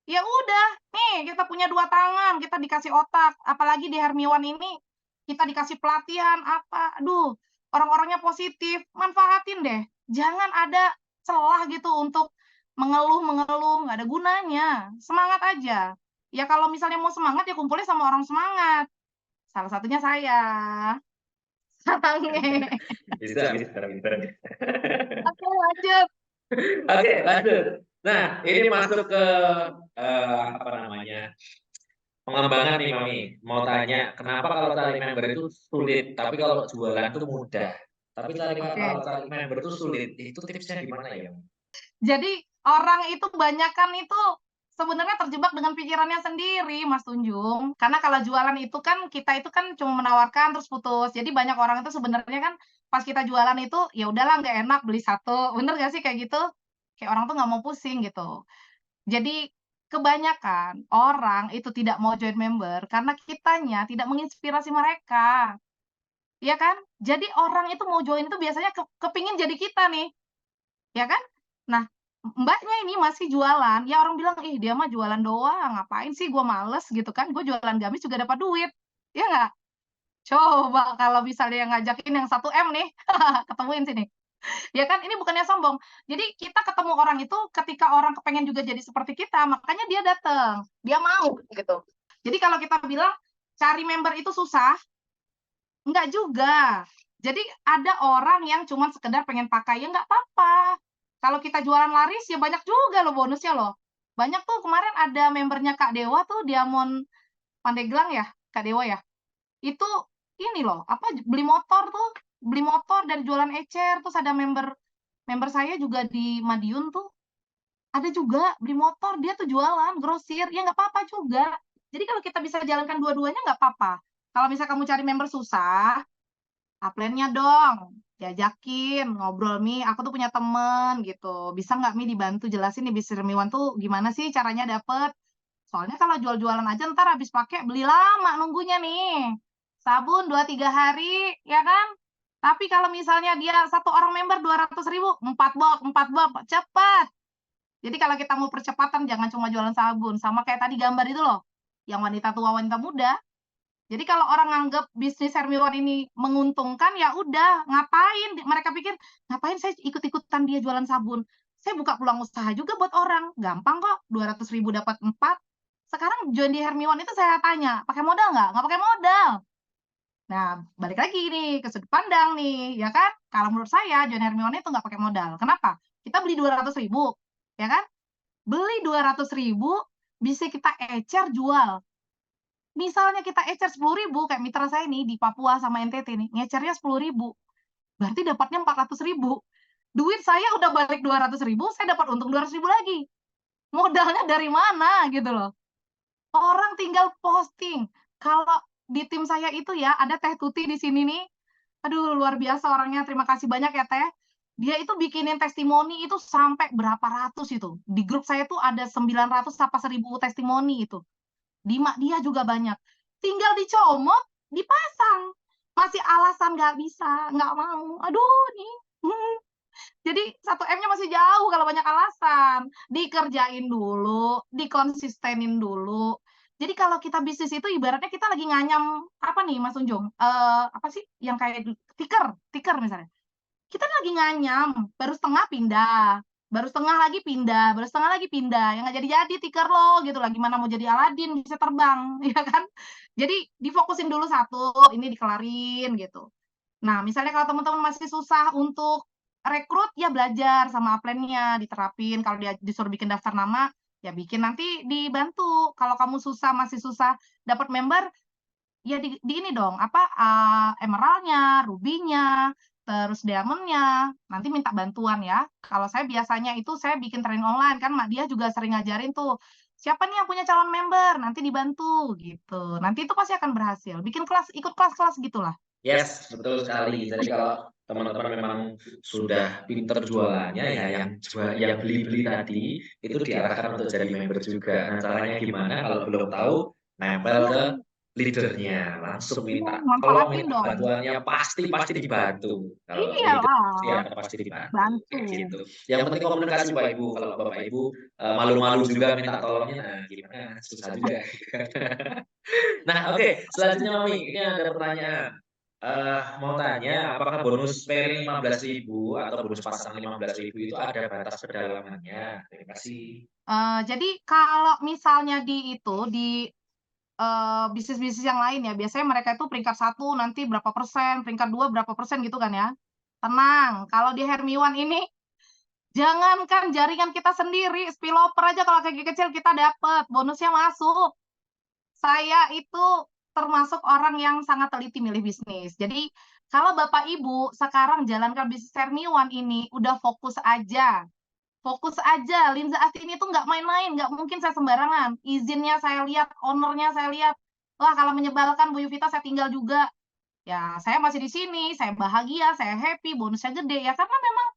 Ya udah, nih kita punya 2 tangan, kita dikasih otak, apalagi di Hermione ini, kita dikasih pelatihan apa, aduh, orang-orangnya positif, manfaatin deh. Jangan ada celah gitu untuk mengeluh-mengeluh, nggak ada gunanya, semangat aja. Ya kalau misalnya mau semangat, ya kumpulnya sama orang semangat, salah satunya saya. Sange. Bisa, pinter. Oke, lanjut. Oke, lanjut. Nah, ini masuk ke apa namanya? Pengembangan nih Mami. Mau tanya, kenapa kalau cari member itu sulit, tapi kalau jualan itu mudah. Tapi kalau Oke. cari member itu sulit, itu tipsnya gimana ya? Jadi orang itu kebanyakan itu sebenarnya terjebak dengan pikirannya sendiri, Mas Tunjung. Karena kalau jualan itu kan kita itu kan cuma menawarkan terus putus. Jadi banyak orang itu sebenarnya kan pas kita jualan itu, ya udahlah nggak enak beli satu, bener nggak sih kayak gitu? Kayak orang tuh nggak mau pusing gitu. Jadi kebanyakan orang itu tidak mau join member karena kitanya tidak menginspirasi mereka, ya kan? Jadi orang itu mau join itu biasanya kepingin jadi kita nih. Ya kan? Nah, Mbaknya ini masih jualan, ya orang bilang, "Ih, dia mah jualan doang, ngapain sih, gua males," gitu kan, "gua jualan gamis juga dapat duit." Ya nggak? Coba kalau misalnya yang ngajakin yang 1 M nih, ketemuin sini. Ya kan, ini bukannya sombong. Jadi kita ketemu orang itu ketika orang kepengen juga jadi seperti kita, makanya dia datang, dia mau, gitu. Jadi kalau kita bilang cari member itu susah, enggak juga. Jadi ada orang yang cuman sekedar pengen pakai, ya nggak apa-apa. Kalau kita jualan laris ya banyak juga loh bonusnya loh. Banyak tuh kemarin ada membernya Kak Dewa tuh, Diamond Pandeglang ya, Kak Dewa ya. Itu ini loh, apa, beli motor dan jualan ecer, terus ada member member saya juga di Madiun tuh, ada juga beli motor, dia tuh jualan, grosir, ya nggak apa-apa juga. Jadi kalau kita bisa jalankan dua-duanya nggak apa-apa. Kalau misal kamu cari member susah, upline-nya dong, diajakin, ngobrol, "Mi, aku tuh punya temen," gitu, "bisa nggak Mi dibantu jelasin nih bisnis Hermione tuh gimana sih caranya dapet? Soalnya kalau jual-jualan aja entar habis pakai beli lama nunggunya nih. Sabun 2 3 hari, ya kan? Tapi kalau misalnya dia satu orang member 200.000, 4 box, cepet. Jadi kalau kita mau percepatan jangan cuma jualan sabun, sama kayak tadi gambar itu loh, yang wanita tua, wanita muda. Jadi kalau orang nganggep bisnis Hermione ini menguntungkan, ya udah, ngapain mereka pikir, "Ngapain saya ikut-ikutan dia jualan sabun? Saya buka peluang usaha juga buat orang, gampang kok, 200.000 dapat 4." Sekarang join di Hermione itu saya tanya, "Pakai modal nggak?" "Nggak pakai modal." Nah, balik lagi nih ke sudut pandang nih, ya kan? Kalau menurut saya join Hermione itu nggak pakai modal. Kenapa? Kita beli 200.000, ya kan? Beli 200.000 bisa kita ecer jual. Misalnya kita ecer 10.000 kayak mitra saya nih di Papua sama NTT nih, ngecernya 10.000, berarti dapatnya 400.000. Duit saya udah balik 200.000, saya dapat untung 200.000 lagi. Modalnya dari mana gitu loh. Orang tinggal posting. Kalau di tim saya itu ya, ada Teh Tuti di sini nih, aduh luar biasa orangnya, terima kasih banyak ya Teh. Dia itu bikinin testimoni itu sampai berapa ratus itu. Di grup saya tuh ada 900 apa 1.000 testimoni itu. Di mak dia juga banyak. Tinggal dicomot, dipasang. Masih alasan nggak bisa, nggak mau. Aduh nih. Jadi 1 M-nya masih jauh kalau banyak alasan. Dikerjain dulu, dikonsistenin dulu. Jadi kalau kita bisnis itu ibaratnya kita lagi nganyam apa nih Mas Unjung? Apa sih yang kayak tikar, tikar misalnya. Kita lagi nganyam, baru setengah pindah, baru setengah lagi pindah, baru setengah lagi pindah, yang nggak jadi-jadi tikar lo gitu lah, gimana mau jadi Aladin bisa terbang, ya kan? Jadi difokusin dulu satu, ini dikelarin gitu. Nah, misalnya kalau teman-teman masih susah untuk rekrut, ya belajar sama upline-nya, diterapin. Kalau dia disuruh bikin daftar nama, ya bikin nanti dibantu. Kalau kamu susah, masih susah dapat member, ya di ini dong, apa, emerald-nya, ruby-nya, terus diamond-nya, nanti minta bantuan ya. Kalau saya biasanya itu saya bikin training online, kan Mak dia juga sering ngajarin tuh, "Siapa nih yang punya calon member? Nanti dibantu," gitu. Nanti itu pasti akan berhasil. Bikin kelas, ikut kelas-kelas gitulah. Yes, betul sekali. Jadi kalau teman-teman memang sudah pinter jualannya, ya yang beli-beli tadi itu diarahkan untuk jadi member juga. Nah, caranya gimana? Kalau belum tahu, nempel Iya, ke leadernya langsung minta tolong, Manfaatin minta dong. bantuannya, pasti pasti dibantu. Kalau leader Iyalah, ya pasti dibantu, bantu. kayak gitu. Yang penting komunikasi Bapak Ibu. Kalau Bapak Ibu malu-malu juga minta tolongnya, nah gimana? Susah juga. Nah, oke, selanjutnya Mami, ini ada pertanyaan. Mau tanya, apakah bonus pairing 15.000 atau bonus pasang 15.000 itu ada batas kedalamannya? Terima kasih. Jadi kalau misalnya di bisnis-bisnis yang lain ya, biasanya mereka itu peringkat 1 nanti berapa persen, peringkat 2 berapa persen gitu kan ya. Tenang, kalau di Hermione ini jangankan jaringan kita sendiri, spillover aja kalau kaki kecil kita dapat, bonusnya masuk. Saya itu termasuk orang yang sangat teliti milih bisnis. Jadi, kalau Bapak Ibu sekarang jalankan bisnis Hermione ini, udah fokus aja. Fokus aja, Linza Astini itu nggak main-main, nggak mungkin saya sembarangan. Izinnya saya lihat, owner-nya saya lihat. Wah, kalau menyebalkan Bu Yuvita saya tinggal juga. Ya, saya masih di sini, saya bahagia, saya happy, bonusnya gede ya karena memang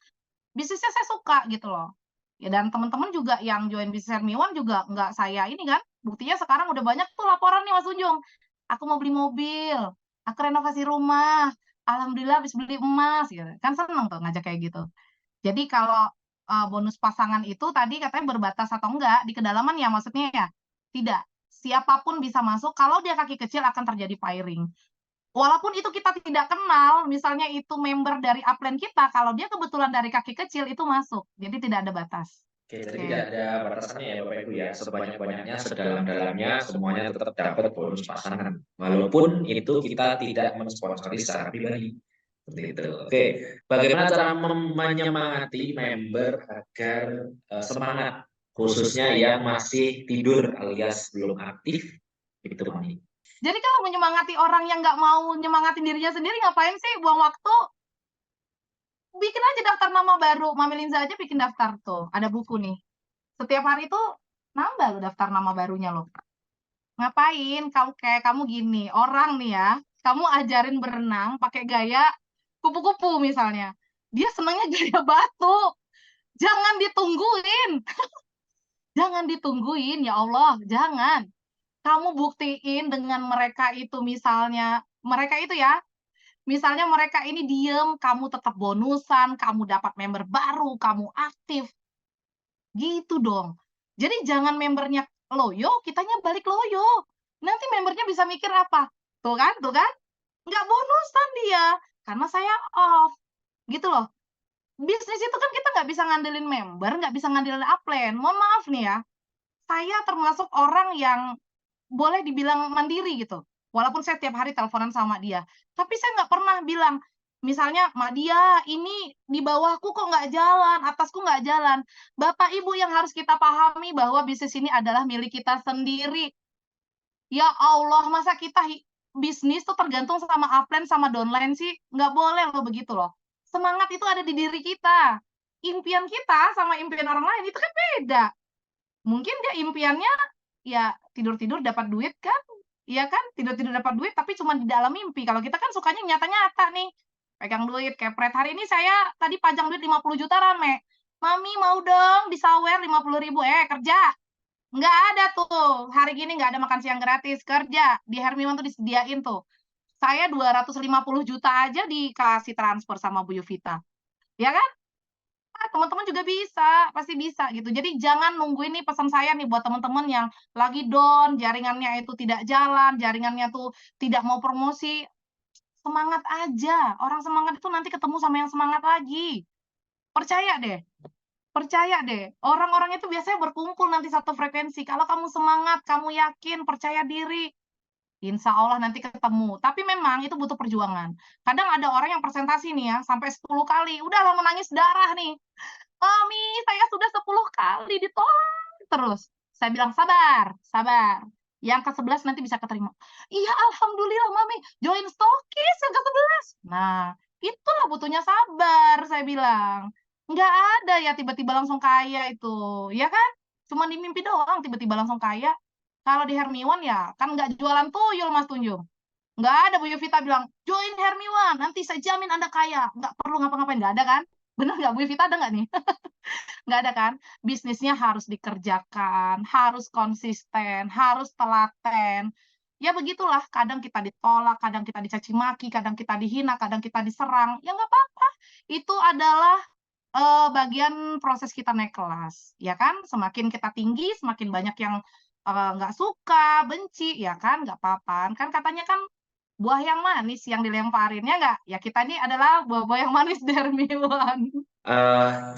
bisnisnya saya suka gitu loh. Ya dan teman-teman juga yang join bisnis Hermione juga nggak saya ini kan, buktinya sekarang udah banyak tuh laporan nih Mas Unjung. Aku mau beli mobil, aku renovasi rumah, alhamdulillah habis beli emas gitu. Kan seneng tuh ngajak kayak gitu. Jadi kalau, bonus pasangan itu tadi katanya berbatas atau enggak di kedalaman ya maksudnya ya? Tidak, siapapun bisa masuk kalau dia kaki kecil akan terjadi pairing. Walaupun itu kita tidak kenal, misalnya itu member dari upline kita, kalau dia kebetulan dari kaki kecil itu masuk, jadi tidak ada batas. Oke, jadi Oke. tidak ada batasannya ya Bapak Ibu ya. Sebanyak-banyaknya, sedalam-dalamnya, semuanya tetap dapat bonus pasangan. Walaupun itu kita tidak mensponsori secara pribadi. Seperti itu. Oke, bagaimana cara menyemangati member agar semangat, khususnya yang masih tidur alias belum aktif, itu Mami. Jadi kalau menyemangati orang yang nggak mau nyemangatin dirinya sendiri ngapain sih buang waktu? Bikin aja daftar nama baru, Mami Linza aja bikin daftar tuh, ada buku nih. Setiap hari tuh nambah loh daftar nama barunya loh. Ngapain kamu kayak kamu gini, orang nih ya, kamu ajarin berenang pakai gaya kupu-kupu misalnya. Dia senangnya gaya batu. Jangan ditungguin. Jangan ditungguin, ya Allah, jangan. Kamu buktiin dengan mereka itu misalnya, mereka itu ya, misalnya mereka ini diem, kamu tetap bonusan, kamu dapat member baru, kamu aktif. Gitu dong. Jadi jangan membernya loyo, kitanya balik loyo. Nanti membernya bisa mikir apa? Tuh kan? Nggak bonusan dia, karena saya off. Gitu loh. Bisnis itu kan kita nggak bisa ngandelin member, nggak bisa ngandelin upline. Mohon maaf nih ya, saya termasuk orang yang boleh dibilang mandiri gitu. Walaupun saya tiap hari teleponan sama dia. Tapi saya nggak pernah bilang, misalnya, "Mak dia, ini di bawahku kok nggak jalan, atasku nggak jalan." Bapak Ibu yang harus kita pahami bahwa bisnis ini adalah milik kita sendiri. Ya Allah, masa kita bisnis tuh tergantung sama upline sama downline sih? Nggak boleh loh begitu loh. Semangat itu ada di diri kita. Impian kita sama impian orang lain itu kan beda. Mungkin dia impiannya ya tidur-tidur dapat duit kan, iya kan? Tidur-tidur dapat duit tapi cuma di dalam mimpi. Kalau kita kan sukanya nyata-nyata nih, pegang duit kepret. Hari ini saya tadi pajang duit 50 juta rame. "Mami mau dong disawer 50.000." Kerja. Nggak ada tuh, hari gini nggak ada makan siang gratis, kerja. Di Hermione tuh disediain tuh. Saya 250 juta aja dikasih transfer sama Bu Yuvita, ya kan? Teman-teman juga bisa, pasti bisa gitu. Jadi jangan nungguin nih pesan saya nih buat teman-teman yang lagi down, jaringannya itu tidak jalan, jaringannya tuh tidak mau promosi, semangat aja. Orang semangat itu nanti ketemu sama yang semangat lagi. Percaya deh, percaya deh. Orang-orang itu biasanya berkumpul nanti satu frekuensi. Kalau kamu semangat, kamu yakin, percaya diri, insya Allah nanti ketemu. Tapi memang itu butuh perjuangan. Kadang ada orang yang presentasi nih ya, sampai 10 kali, udah lah menangis darah nih. "Mami, saya sudah 10 kali ditolak terus." Saya bilang, "Sabar, sabar. Yang ke-11 nanti bisa keterima." "Iya, alhamdulillah Mami, join Stokis yang ke-11." Nah, itulah butuhnya sabar, saya bilang. Nggak ada ya tiba-tiba langsung kaya itu, ya kan? Cuma di mimpi doang tiba-tiba langsung kaya. Kalau di Hermione ya kan nggak jualan tuyul Mas Tunjung. Nggak ada Bu Yuvita bilang, "Join Hermione, nanti saya jamin Anda kaya." Nggak perlu ngapa-ngapain, nggak ada kan? Bener nggak Bu Yuvita, ada nggak nih? Nggak ada kan? Bisnisnya harus dikerjakan, harus konsisten, harus telaten. Ya begitulah, kadang kita ditolak, kadang kita dicaci maki, kadang kita dihina, kadang kita diserang, ya nggak apa-apa. Itu adalah, bagian proses kita naik kelas, ya kan? Semakin kita tinggi, semakin banyak yang, nggak suka, benci, ya kan? Nggak apa-apa. Kan katanya kan buah yang manis yang dilemparin, ya nggak? Ya kita ini adalah buah-buah yang manis dari Milan.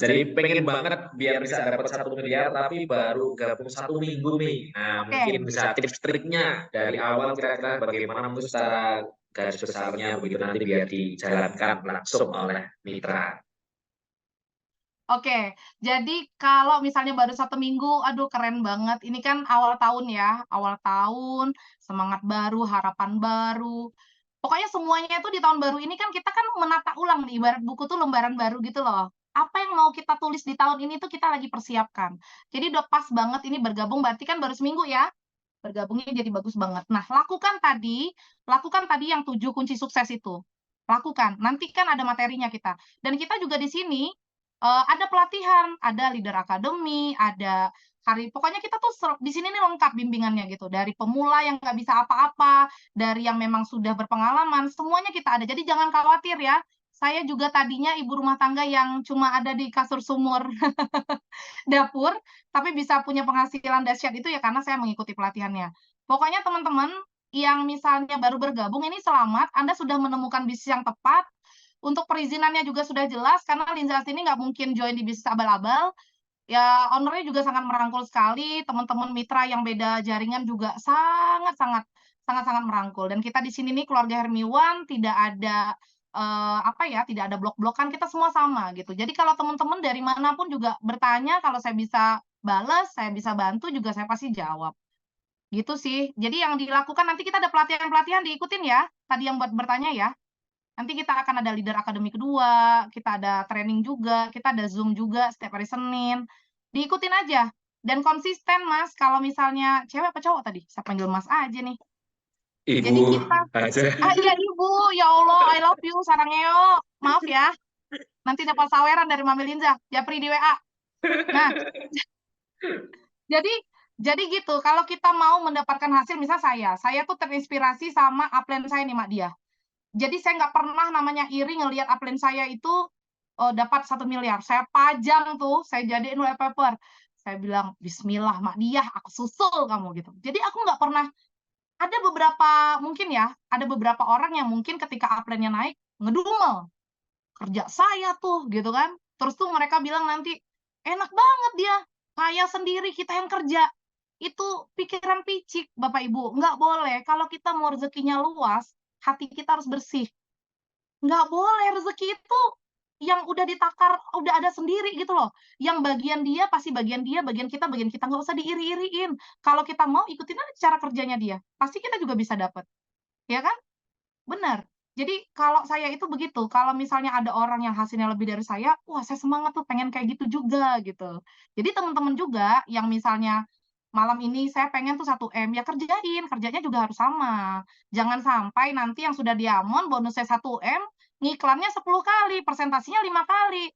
Jadi pengen banget biar bisa dapat 1 miliar, tapi baru gabung 1 minggu nih. Nah, mungkin Oke. bisa tips triknya dari awal kira-kira bagaimana mungkin secara garis besarnya begitu nanti biar dijalankan langsung oleh mitra. Oke, jadi kalau misalnya baru 1 minggu, aduh keren banget, ini kan awal tahun ya, awal tahun, semangat baru, harapan baru, pokoknya semuanya itu di tahun baru ini kan kita kan menata ulang nih, ibarat buku tuh lembaran baru gitu loh. Apa yang mau kita tulis di tahun ini tuh kita lagi persiapkan. Jadi udah pas banget ini bergabung berarti kan baru seminggu ya, bergabungnya jadi bagus banget. Nah, lakukan tadi yang 7 kunci sukses itu. Lakukan, nanti kan ada materinya kita. Dan kita juga di sini, ada pelatihan, ada leader academy, ada pokoknya kita tuh di sini nih lengkap bimbingannya gitu. Dari pemula yang nggak bisa apa-apa, dari yang memang sudah berpengalaman, semuanya kita ada. Jadi jangan khawatir ya, saya juga tadinya ibu rumah tangga yang cuma ada di kasur sumur dapur, tapi bisa punya penghasilan dahsyat itu ya karena saya mengikuti pelatihannya. Pokoknya teman-teman yang misalnya baru bergabung ini selamat, Anda sudah menemukan bisnis yang tepat, untuk perizinannya juga sudah jelas karena Linzas ini nggak mungkin join di bisnis abal-abal, ya owner-nya juga sangat merangkul sekali, teman-teman mitra yang beda jaringan juga sangat-sangat merangkul dan kita di sini nih keluarga Hermiwan tidak ada, apa ya, tidak ada blok-blokan, kita semua sama gitu. Jadi kalau teman-teman dari manapun juga bertanya, kalau saya bisa bales, saya bisa bantu juga saya pasti jawab, gitu sih. Jadi yang dilakukan nanti kita ada pelatihan-pelatihan diikutin ya, tadi yang buat bertanya ya. Nanti kita akan ada leader akademi kedua, kita ada training juga, kita ada Zoom juga setiap hari Senin. Diikutin aja dan konsisten, Mas, kalau misalnya cewek apa cowok tadi? Saya panggil Mas aja nih. Ibu Jadi kita aja. iya Ibu, ya Allah, I love you, sarangeo. Maaf ya, nanti dapat saweran dari Mami Linza, japri di WA. Nah, jadi jadi gitu, kalau kita mau mendapatkan hasil misal saya tuh terinspirasi sama upline saya nih, Mak, dia. Jadi saya nggak pernah namanya iri ngelihat upline saya itu, dapat 1 miliar. Saya pajang tuh, saya jadiin wallpaper. Saya bilang, "Bismillah Mak Diah, aku susul kamu," gitu. Jadi aku nggak pernah ada beberapa mungkin ya, ada beberapa orang yang mungkin ketika upline-nya naik, ngedumel, "Kerja saya tuh," gitu kan. Terus tuh mereka bilang nanti, "Enak banget dia, kaya sendiri, kita yang kerja." Itu pikiran picik Bapak Ibu, nggak boleh. Kalau kita mau rezekinya luas, hati kita harus bersih. Nggak boleh, rezeki itu yang udah ditakar, udah ada sendiri gitu loh. Yang bagian dia pasti bagian kita, nggak usah diiri-iriin. Kalau kita mau ikutin aja cara kerjanya dia, pasti kita juga bisa dapat, ya kan? Benar. Jadi kalau saya itu begitu, kalau misalnya ada orang yang hasilnya lebih dari saya, wah saya semangat tuh pengen kayak gitu juga, gitu. Jadi teman-teman juga yang misalnya malam ini saya pengen tuh 1 M, ya kerjain, kerjanya juga harus sama. Jangan sampai nanti yang sudah diamond bonusnya 1 M, ngiklannya 10 kali, presentasinya 5 kali.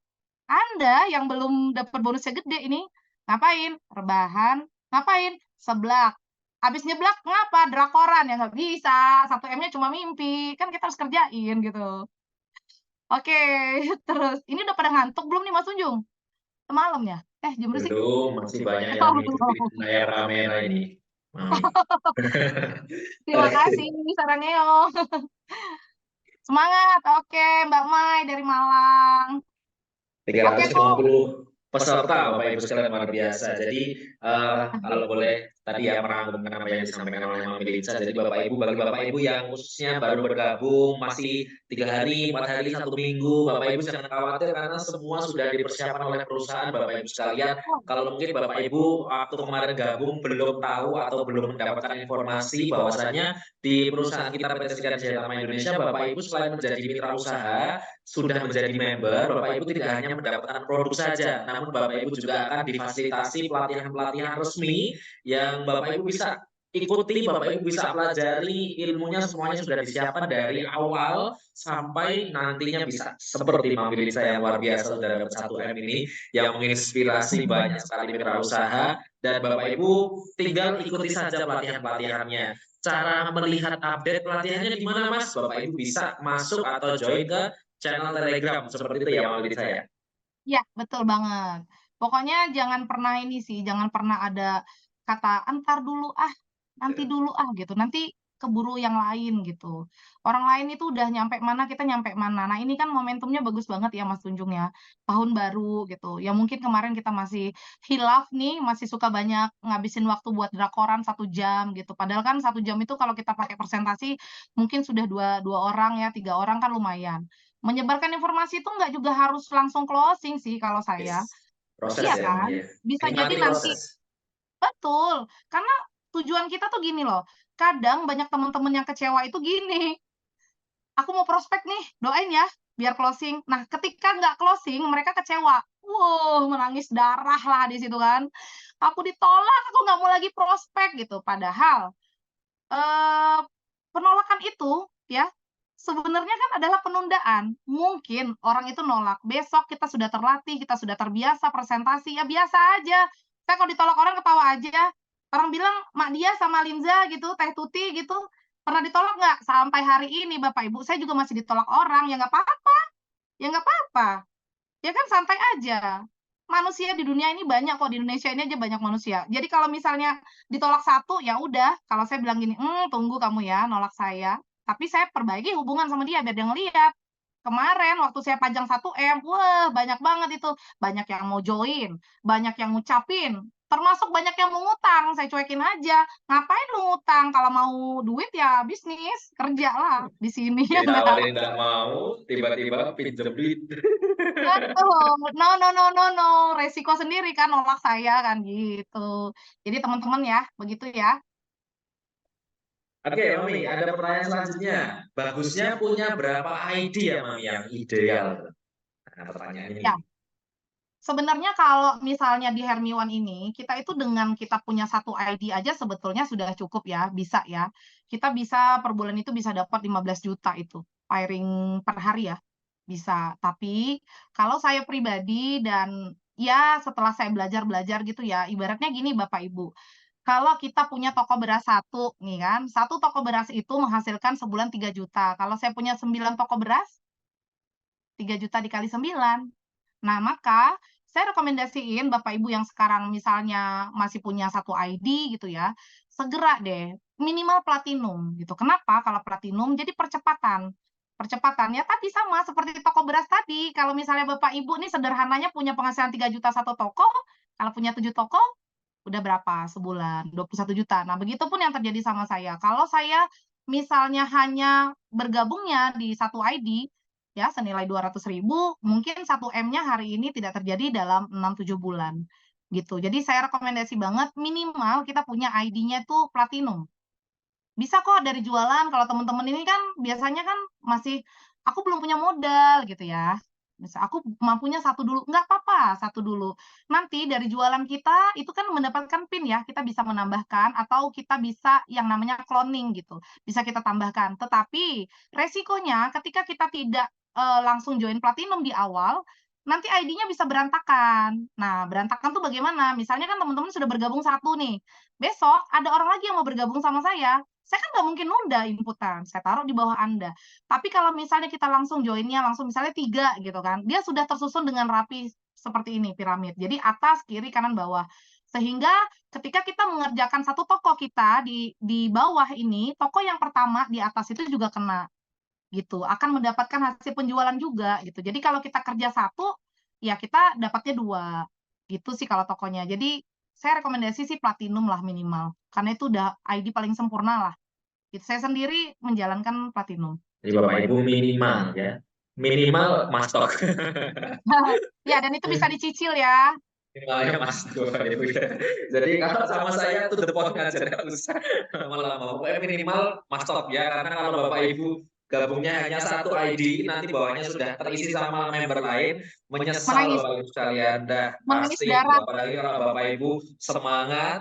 Anda yang belum dapat bonusnya gede ini, ngapain? Rebahan, ngapain? Seblak. Habis nyeblak ngapa? Drakoran, ya nggak bisa, 1 M-nya cuma mimpi, kan kita harus kerjain gitu. Oke, terus ini udah pada ngantuk belum nih Mas Unjung? Malam ya? Jam berapa sih? Belum, masih banyak yang Oh ngikutin belum. layar kamera ini, Mami. Terima kasih sarannya. Semangat, oke Mbak Mai dari Malang. Oke kok. 350 peserta Bapak Ibu sekalian luar biasa. Jadi kalau boleh tadi ya merangkumkan apa yang disampaikan oleh Mami Linsa. Jadi Bapak Ibu, bagi Bapak Ibu yang khususnya baru bergabung masih 3 hari, 4 hari, 1 minggu, Bapak Ibu jangan khawatir karena semua sudah dipersiapkan oleh perusahaan Bapak Ibu sekalian. Kalau mungkin Bapak Ibu waktu kemarin gabung belum tahu atau belum mendapatkan informasi bahwasanya di perusahaan kita PT Sekian Jaya Indonesia, Bapak Ibu selain menjadi mitra usaha, sudah menjadi member, Bapak Ibu tidak hanya mendapatkan produk saja, namun Bapak Ibu juga akan difasilitasi pelatihan-pelatihan resmi yang Bapak Ibu bisa ikuti, Bapak Ibu bisa pelajari, ilmunya semuanya sudah disiapkan dari awal sampai nantinya bisa seperti Mami saya yang luar biasa sudah dapat 1 M ini yang menginspirasi banyak sekali mitra usaha dan Bapak Ibu tinggal ikuti saja pelatihan-pelatihannya. cara melihat update pelatihannya di mana, Mas? Bapak Ibu bisa masuk atau join ke channel Telegram seperti itu ya, Mama saya. Iya, betul banget. Pokoknya jangan pernah ini sih, jangan pernah ada kata, "Entar dulu ah, nanti dulu ah," gitu, nanti keburu yang lain gitu. Orang lain itu udah nyampe mana, kita nyampe mana. Nah, ini kan momentumnya bagus banget ya Mas Tunjung ya, tahun baru gitu. Ya mungkin kemarin kita masih hilaf nih, masih suka banyak ngabisin waktu buat drakoran 1 jam gitu. Padahal kan 1 jam itu kalau kita pakai presentasi mungkin sudah dua dua orang ya, 3 orang kan lumayan. Menyebarkan informasi itu nggak juga harus langsung closing sih kalau saya. Yes. Proses Iya ya, Mama kan? ya. Bisa jadi Nikmati nanti proses. betul, karena tujuan kita tuh gini loh, kadang banyak temen-temen yang kecewa itu gini, "Aku mau prospek nih, doain ya biar closing." Nah, ketika nggak closing mereka kecewa. Menangis darah lah di situ kan. "Aku ditolak, aku nggak mau lagi prospek," gitu. Padahal Eee, penolakan itu ya, sebenarnya kan adalah penundaan. Mungkin orang itu nolak, besok kita sudah terlatih, kita sudah terbiasa presentasi, ya biasa aja. Saya kalau ditolak orang ketawa aja. Orang bilang, "Mak dia sama Linza gitu, Teh Tuti gitu, pernah ditolak nggak?" Sampai hari ini Bapak Ibu, saya juga masih ditolak orang, ya nggak apa-apa, ya nggak apa-apa. Ya kan santai aja. Manusia di dunia ini banyak kok, di Indonesia ini aja banyak manusia. Jadi kalau misalnya ditolak satu, ya udah, kalau saya bilang gini, tunggu kamu ya nolak saya, tapi saya perbaiki hubungan sama dia biar dia ngelihat. Kemarin waktu saya pajang 1 M, wah banyak banget itu, banyak yang mau join, banyak yang ngucapin, termasuk banyak yang mau ngutang, saya cuekin aja. Ngapain lu ngutang, kalau mau duit ya bisnis, kerjalah di sini, ya enggak? Ditawarin nggak mau, tiba-tiba pinjem duit. Betul, no no no no no, resiko sendiri kan nolak saya kan gitu. Jadi teman-teman ya, begitu ya. Oke, Mami, ada pertanyaan selanjutnya. Bagusnya punya berapa ID ya, Mami, yang ideal? Nah, pertanyaannya ini. Ya, sebenarnya kalau misalnya di Hermione ini, kita itu dengan kita punya 1 ID aja sebetulnya sudah cukup ya, bisa ya. Kita bisa per bulan itu bisa dapat 15 juta itu, firing per hari ya, bisa. Tapi kalau saya pribadi dan ya setelah saya belajar-belajar gitu ya, ibaratnya gini Bapak Ibu, kalau kita punya toko beras satu nih kan, satu toko beras itu menghasilkan sebulan 3 juta. Kalau saya punya 9 toko beras, 3 juta dikali 9. Nah, maka saya rekomendasiin Bapak Ibu yang sekarang misalnya masih punya 1 ID gitu ya, segera deh minimal platinum gitu. Kenapa? Kalau platinum jadi percepatan. Percepatan ya tadi sama seperti toko beras tadi, kalau misalnya Bapak Ibu nih sederhananya punya penghasilan 3 juta satu toko, kalau punya 7 toko udah berapa sebulan? 21 juta. Nah, begitupun yang terjadi sama saya. Kalau saya misalnya hanya bergabungnya di 1 ID, ya senilai 200 ribu, mungkin 1 M-nya hari ini tidak terjadi dalam 6-7 bulan, gitu. Jadi saya rekomendasi banget minimal kita punya ID-nya tuh platinum. Bisa kok dari jualan, kalau temen-temen ini kan biasanya kan masih, "Aku belum punya modal," gitu ya. "Aku mampunya satu dulu." Nggak apa-apa, satu dulu. Nanti dari jualan kita itu kan mendapatkan PIN ya, kita bisa menambahkan atau kita bisa yang namanya cloning gitu, bisa kita tambahkan. Tetapi resikonya ketika kita tidak, langsung join platinum di awal, nanti ID-nya bisa berantakan. Nah, berantakan tuh bagaimana? Misalnya kan teman-teman sudah bergabung satu nih, besok ada orang lagi yang mau bergabung sama saya kan nggak mungkin nunda inputan, saya taruh di bawah Anda. Tapi kalau misalnya kita langsung join-nya langsung misalnya 3 gitu kan, dia sudah tersusun dengan rapi seperti ini piramid. Jadi atas, kiri, kanan, bawah. Sehingga ketika kita mengerjakan satu toko kita di bawah ini, toko yang pertama di atas itu juga kena gitu, akan mendapatkan hasil penjualan juga gitu. Jadi kalau kita kerja satu, ya kita dapatnya 2 gitu sih kalau tokonya. Jadi saya rekomendasi sih platinum lah minimal, karena itu udah ID paling sempurna lah. Gitu, saya sendiri menjalankan platinum. Jadi Bapak Ibu minimal ya. Minimal mastok. Ya dan itu bisa dicicil ya. Minimalnya mastok Bapak Ibu ya. Jadi kalau sama saya tuh the point aja nggak usah lama-lama. Pokoknya minimal mastok ya. Karena kalau Bapak Ibu gabungnya hanya satu ID, nanti bawahnya sudah terisi sama member lain, menyesal Menangis Bapak Ibu sekalian. Dah menangis pasti itu. darah. Apalagi kalau Bapak Ibu semangat,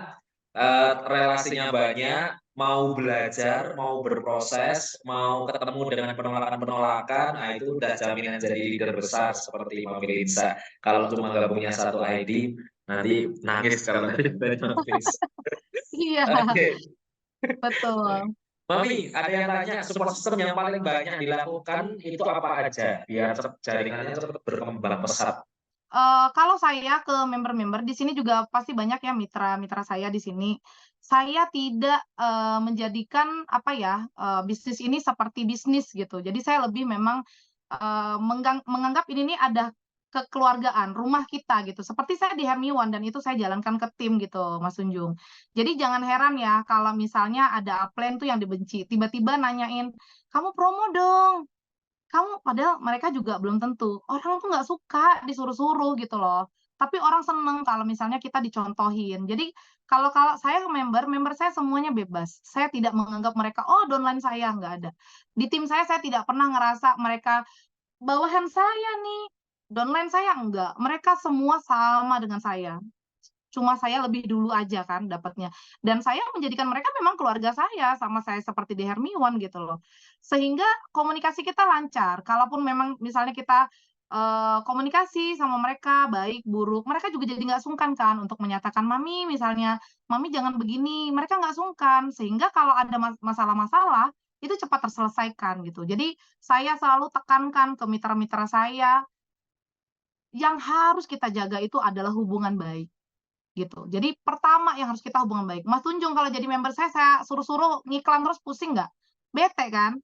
relasinya banyak, mau belajar, mau berproses, mau ketemu dengan penolakan-penolakan, nah itu udah jaminan jadi leader besar seperti Mami Linsa. Kalau cuma gabungnya satu ID, nanti nangis kalau dari Mas Fis. Iya. Oke, betul. Mami, ada yang tanya support system yang paling banyak dilakukan itu apa aja biar jaringannya tetap berkembang pesat? Kalau saya ke member-member di sini juga pasti banyak ya mitra-mitra saya di sini. Saya tidak, menjadikan apa ya, bisnis ini seperti bisnis gitu. Jadi saya lebih memang, menganggap ini nih ada kekeluargaan, rumah kita gitu. Seperti saya di Hermione dan itu saya jalankan ke tim gitu, Mas Junjung. Jadi jangan heran ya kalau misalnya ada upline tuh yang dibenci, tiba-tiba nanyain, "Kamu promo dong, padahal mereka juga belum tentu. Orang tuh nggak suka disuruh-suruh gitu loh. Tapi orang seneng kalau misalnya kita dicontohin. Jadi kalau kalau saya ke member, member saya semuanya bebas. Saya tidak menganggap mereka, "Oh downline saya," nggak ada. Di tim saya tidak pernah ngerasa mereka, "Bawahan saya nih, downline saya," enggak. Mereka semua sama dengan saya. Cuma saya lebih dulu aja kan dapatnya. Dan saya menjadikan mereka memang keluarga saya, sama saya seperti di Hermione gitu loh. Sehingga komunikasi kita lancar, kalaupun memang misalnya kita, komunikasi sama mereka baik, buruk, mereka juga jadi nggak sungkan kan untuk menyatakan, "Mami," misalnya, "Mami jangan begini." Mereka nggak sungkan, sehingga kalau ada masalah-masalah, itu cepat terselesaikan gitu. Jadi saya selalu tekankan ke mitra-mitra saya, yang harus kita jaga itu adalah hubungan baik. Gitu. Jadi pertama yang harus kita hubungan baik. Mas Tunjung kalau jadi member saya suruh-suruh ngiklan terus pusing nggak? Bete kan?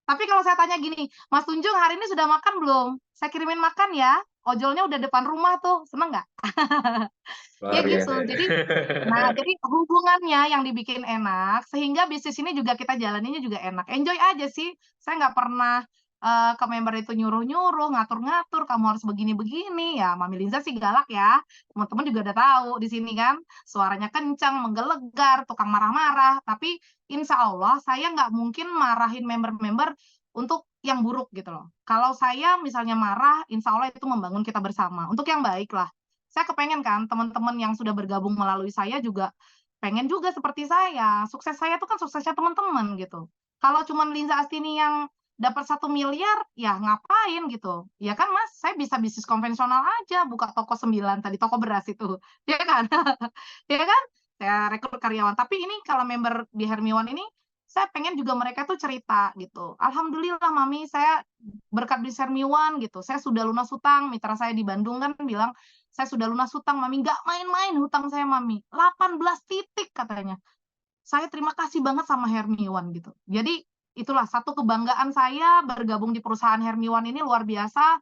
Tapi kalau saya tanya gini, "Mas Tunjung hari ini sudah makan belum? Saya kirimin makan ya, ojolnya udah depan rumah tuh." Seneng nggak? Luar Ya biasa gitu. itu. Jadi hubungannya yang dibikin enak, sehingga bisnis ini juga kita jalaninnya juga enak. Enjoy aja sih. Saya nggak pernah, ke member itu nyuruh-nyuruh, ngatur-ngatur, "Kamu harus begini-begini." Ya Mami Liza sih galak ya, teman-teman juga udah tahu di sini kan, suaranya kencang, menggelegar, tukang marah-marah. Tapi insya Allah saya nggak mungkin marahin member-member untuk yang buruk gitu loh. Kalau saya misalnya marah, insya Allah itu membangun kita bersama, untuk yang baik lah. Saya kepengen kan teman-teman yang sudah bergabung melalui saya juga pengen juga seperti saya. Sukses saya tuh kan suksesnya teman-teman gitu. Kalau cuman Linza Astini yang dapat 1 miliar, ya ngapain gitu. Ya kan Mas, saya bisa bisnis konvensional aja, buka toko 9 tadi, toko beras itu, ya kan? Ya kan? Saya rekrut karyawan. Tapi ini kalau member di Hermione ini, saya pengen juga mereka tuh cerita gitu. "Alhamdulillah Mami, saya berkat di Hermione gitu, saya sudah lunas hutang." Mitra saya di Bandung kan bilang, "Saya sudah lunas hutang Mami." "Nggak main-main hutang saya Mami, 18 titik," katanya. Saya terima kasih banget sama Hermione gitu. Jadi itulah satu kebanggaan saya bergabung di perusahaan Hermione ini luar biasa,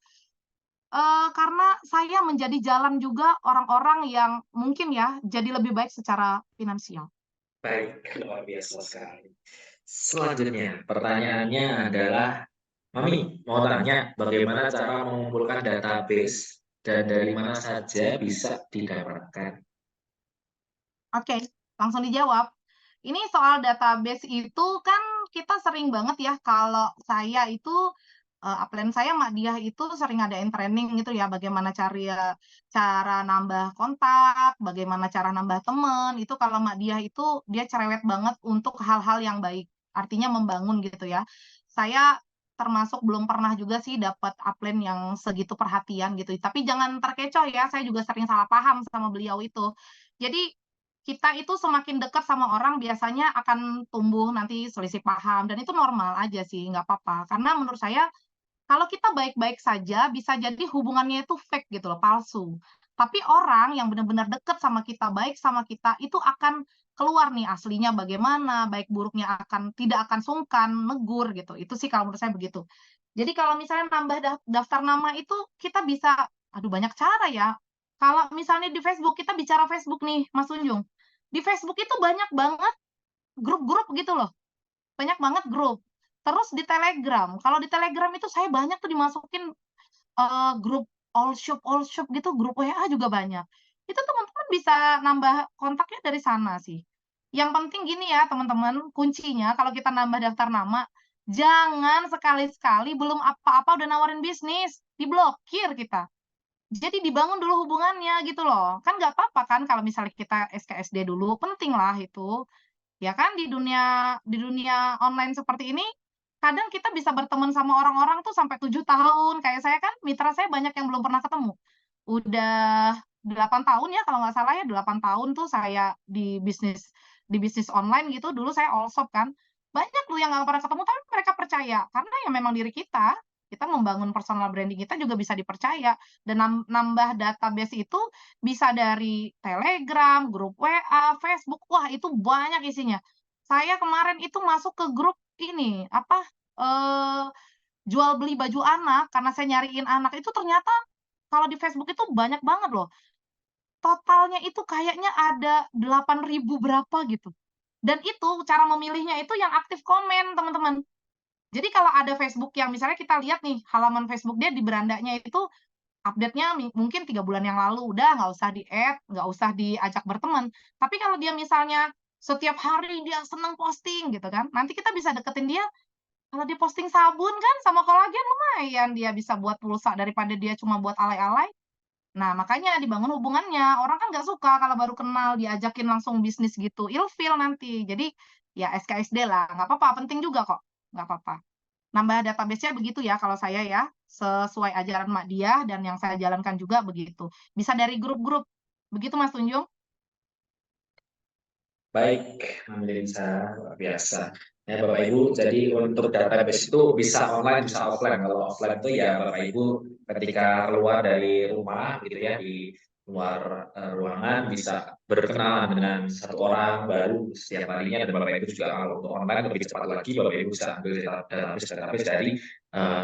karena saya menjadi jalan juga orang-orang yang mungkin ya, jadi lebih baik secara finansial. Baik, luar biasa sekali. Selanjutnya, pertanyaannya adalah, Mami mau tanya bagaimana cara mengumpulkan database dan dari mana saja bisa didapatkan? Oke, langsung dijawab. Ini soal database itu kan kita sering banget ya kalau saya itu, upline saya Mak Diah itu sering ngadain training gitu ya, bagaimana cara nambah kontak, bagaimana cara nambah temen, itu kalau Mak Diah itu dia cerewet banget untuk hal-hal yang baik, artinya membangun gitu ya. Saya termasuk belum pernah juga sih dapat upline yang segitu perhatian gitu, tapi jangan terkecoh ya, saya juga sering salah paham sama beliau itu. Jadi kita itu semakin dekat sama orang biasanya akan tumbuh nanti selisih paham dan itu normal aja sih, nggak apa-apa. Karena menurut saya kalau kita baik-baik saja bisa jadi hubungannya itu fake gitu loh, palsu. Tapi orang yang benar-benar dekat sama kita, baik sama kita, itu akan keluar nih aslinya bagaimana, baik buruknya akan tidak akan sungkan, negur gitu. Itu sih kalau menurut saya begitu. Jadi kalau misalnya nambah daftar nama itu kita bisa, aduh banyak cara ya. Kalau misalnya di Facebook, kita bicara Facebook nih, Mas Unjung. Di Facebook itu banyak banget grup-grup gitu loh, banyak banget grup. Terus di Telegram, kalau di Telegram itu saya banyak tuh dimasukin, grup all shop gitu, grup WA juga banyak. Itu teman-teman bisa nambah kontaknya dari sana sih. Yang penting gini ya teman-teman, kuncinya kalau kita nambah daftar nama, jangan sekali-sekali belum apa-apa udah nawarin bisnis, diblokir kita. Jadi dibangun dulu hubungannya gitu loh. Kan nggak apa-apa kan kalau misalnya kita SKSD dulu, penting lah itu. Ya kan di dunia online seperti ini, kadang kita bisa berteman sama orang-orang tuh sampai 7 tahun, kayak saya kan mitra saya banyak yang belum pernah ketemu. Udah 8 tahun ya kalau nggak salah ya, 8 tahun tuh saya di bisnis di bisnis online gitu, dulu saya all shop kan, banyak tuh yang nggak pernah ketemu tapi mereka percaya, karena ya memang diri kita membangun personal branding kita juga bisa dipercaya, dan nambah database itu bisa dari Telegram, grup WA, Facebook, wah itu banyak isinya. Saya kemarin itu masuk ke grup ini, apa, eee, jual beli baju anak, karena saya nyariin anak, itu ternyata kalau di Facebook itu banyak banget loh. Totalnya itu kayaknya ada 8.000 berapa gitu. Dan itu cara memilihnya itu yang aktif komen, teman-teman. Jadi kalau ada Facebook yang misalnya kita lihat nih, halaman Facebook dia di berandanya itu update-nya mungkin 3 bulan yang lalu, udah nggak usah di-add, nggak usah diajak berteman. Tapi kalau dia misalnya setiap hari dia seneng posting gitu kan, nanti kita bisa deketin dia, kalau dia posting sabun kan sama kolagen lumayan dia bisa buat pulsa daripada dia cuma buat alay-alay. Nah, makanya dibangun hubungannya. Orang kan nggak suka kalau baru kenal diajakin langsung bisnis gitu, ilfil nanti. Jadi, ya SKSD lah, nggak apa-apa, penting juga kok, nggak apa-apa. Nambah database-nya begitu ya kalau saya ya, sesuai ajaran mak dia dan yang saya jalankan juga begitu. Bisa dari grup-grup, begitu Mas Tunjung? Baik, Mbak luar biasa. Ya, Bapak Ibu, jadi untuk database itu bisa online, bisa offline. Kalau offline itu ya Bapak Ibu ketika keluar dari rumah gitu ya, di luar ruangan bisa berkenalan dengan satu orang baru setiap harinya, dan Bapak Ibu juga kalau untuk online lebih cepat lagi, Bapak Ibu bisa ambil database dari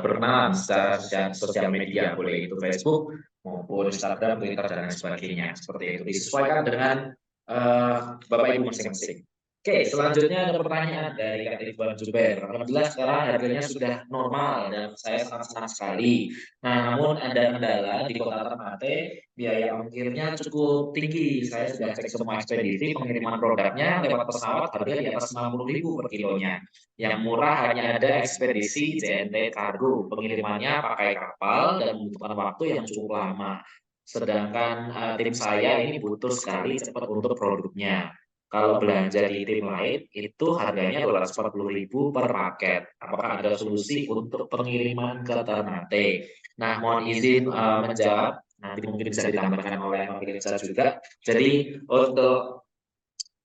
berkenalan secara sosial media, boleh itu Facebook maupun Instagram, Twitter, dan lain sebagainya. Seperti itu disesuaikan dengan eh, Bapak Ibu masing-masing. Oke, selanjutnya ada pertanyaan dari Kak Ridwan Jubair. Alhamdulillah sekarang harganya sudah normal dan saya sangat senang sekali. Nah, namun ada kendala di Kota Ternate, biaya ongkirnya cukup tinggi. Saya sudah cek semua ekspedisi, pengiriman produknya lewat pesawat harga di atas 60.000 per kilonya. Yang murah hanya ada ekspedisi JNT Kargo. Pengirimannya pakai kapal dan membutuhkan waktu yang cukup lama. Sedangkan tim saya ini butuh sekali cepat untuk produknya. Kalau belanja di tim lain, itu harganya 240.000 per paket. Apakah ada solusi untuk pengiriman ke Ternate? Nah, mohon izin menjawab. Nanti mungkin bisa ditambahkan oleh Mbak Melisa juga. Jadi untuk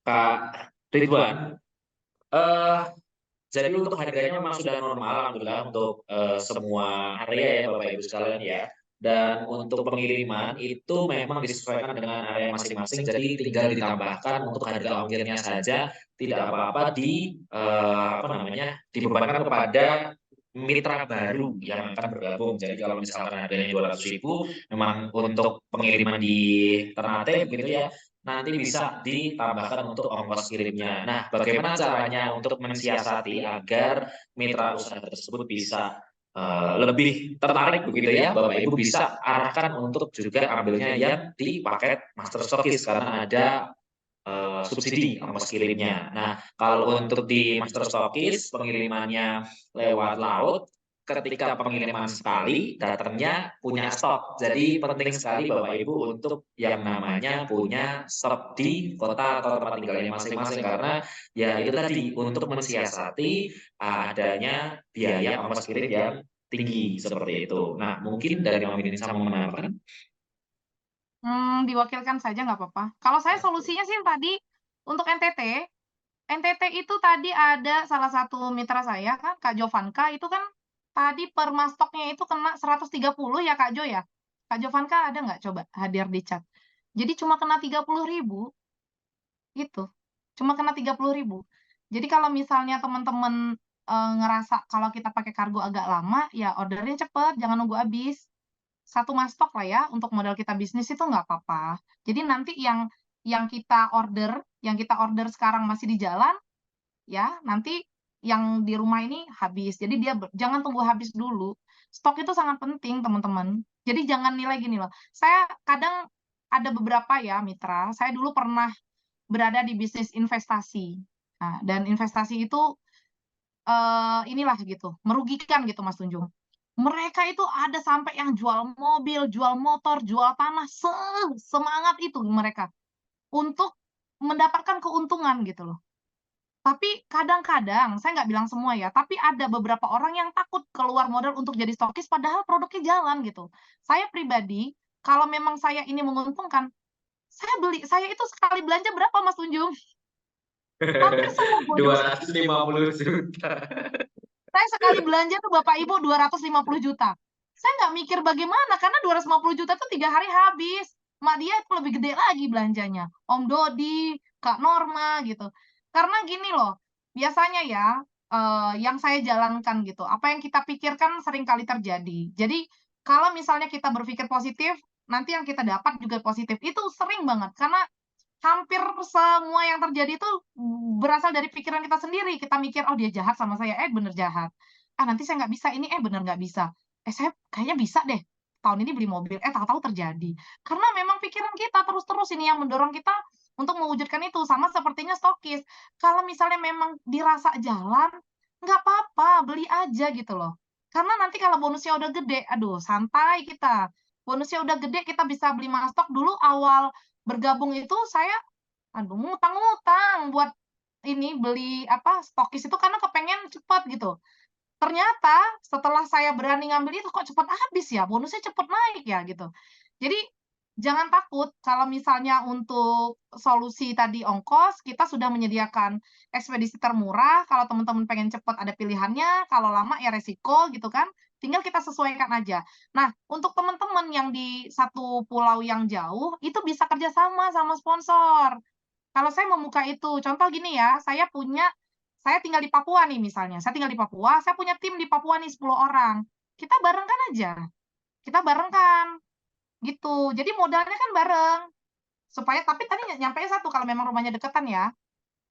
Kak Ridwan, eh, jadi untuk harganya memang sudah normal, alhamdulillah untuk semua area ya Bapak Ibu sekalian ya. Dan untuk pengiriman itu memang disesuaikan dengan area masing-masing, jadi tinggal ditambahkan untuk harga ongkirnya saja, tidak apa-apa apa namanya dibebankan kepada mitra baru yang akan bergabung. Jadi kalau misalkan harganya 200.000, memang untuk pengiriman di Ternate begitu ya, nanti bisa ditambahkan untuk ongkos kirimnya. Nah, bagaimana caranya untuk mensiasati agar mitra usaha tersebut bisa lebih tertarik begitu ya, Bapak Ibu bisa arahkan untuk juga ambilnya yang di paket Master Stockist karena ada subsidi ongkos kirimnya. Nah, kalau untuk di Master Stockist pengirimannya lewat laut, ketika pengiriman sekali, datangnya punya stok. Jadi penting sekali Bapak Ibu untuk yang namanya punya stok di kota atau tempat tinggalnya masing-masing karena ya itu tadi untuk mensiasati adanya biaya ongkos kirim yang tinggi seperti itu. Nah, mungkin dari Om ini sama menambahkan. Diwakilkan saja nggak apa-apa. Kalau saya solusinya sih yang tadi, untuk NTT itu tadi ada salah satu mitra saya kan, Kak Jovanka, itu kan tadi per stoknya itu kena 130 ya Kak Jo ya? Kak Jovanka ada nggak coba hadir di chat? Jadi cuma kena 30.000 gitu, cuma kena 30.000. Jadi kalau misalnya teman-teman, ngerasa kalau kita pakai kargo agak lama, ya ordernya cepet, jangan nunggu habis. Satu mastok lah ya, untuk modal kita bisnis itu nggak apa-apa. Jadi nanti yang kita order sekarang masih di jalan, ya, nanti yang di rumah ini habis. Jadi dia jangan tunggu habis dulu. Stok itu sangat penting, teman-teman. Jadi jangan nilai gini loh, saya kadang ada beberapa ya mitra, saya dulu pernah berada di bisnis investasi. Nah, dan investasi itu, inilah gitu, merugikan gitu Mas Tunjung. Mereka itu ada sampai yang jual mobil, jual motor, jual tanah, semangat itu mereka untuk mendapatkan keuntungan gitu loh. Tapi kadang-kadang, saya nggak bilang semua ya, tapi ada beberapa orang yang takut keluar modal untuk jadi stokis padahal produknya jalan gitu. Saya pribadi, kalau memang saya ini menguntungkan, saya beli. Saya itu sekali belanja berapa Mas Tunjung? Hampir semua bonus. 250 juta. Saya sekali belanja tuh Bapak Ibu 250 juta. Saya nggak mikir bagaimana, karena 250 juta tuh 3 hari habis. Mak dia itu lebih gede lagi belanjanya. Om Dodi, Kak Norma gitu. Karena gini loh, biasanya ya, yang saya jalankan gitu, apa yang kita pikirkan sering kali terjadi. Jadi, kalau misalnya kita berpikir positif, nanti yang kita dapat juga positif. Itu sering banget, karena hampir semua yang terjadi itu berasal dari pikiran kita sendiri. Kita mikir, "Oh, dia jahat sama saya," bener jahat. "Ah, nanti saya nggak bisa ini," bener nggak bisa. Saya kayaknya bisa deh tahun ini beli mobil," tahu-tahu terjadi. Karena memang pikiran kita terus-terus ini yang mendorong kita untuk mewujudkan itu. Sama sepertinya stokis. Kalau misalnya memang dirasa jalan, nggak apa-apa, beli aja gitu loh. Karena nanti kalau bonusnya udah gede, aduh santai kita. Bonusnya udah gede, kita bisa beli stok. Dulu awal bergabung itu saya, aduh ngutang-ngutang buat ini, beli apa, stokis itu karena kepengen cepet gitu. Ternyata setelah saya berani ngambil itu, kok cepet habis ya, bonusnya cepet naik ya, gitu. Jadi jangan takut kalau misalnya untuk solusi tadi ongkos, kita sudah menyediakan ekspedisi termurah, kalau teman-teman pengen cepet ada pilihannya, kalau lama ya resiko gitu kan, tinggal kita sesuaikan aja. Nah, untuk teman-teman yang di satu pulau yang jauh, itu bisa kerjasama sama sponsor. Kalau saya membuka itu, contoh gini ya, saya tinggal di Papua nih misalnya, saya tinggal di Papua, saya punya tim di Papua nih 10 orang. Kita barengkan aja, kita barengkan, gitu. Jadi modalnya kan bareng, supaya tapi tadi nyampenya satu, kalau memang rumahnya deketan ya.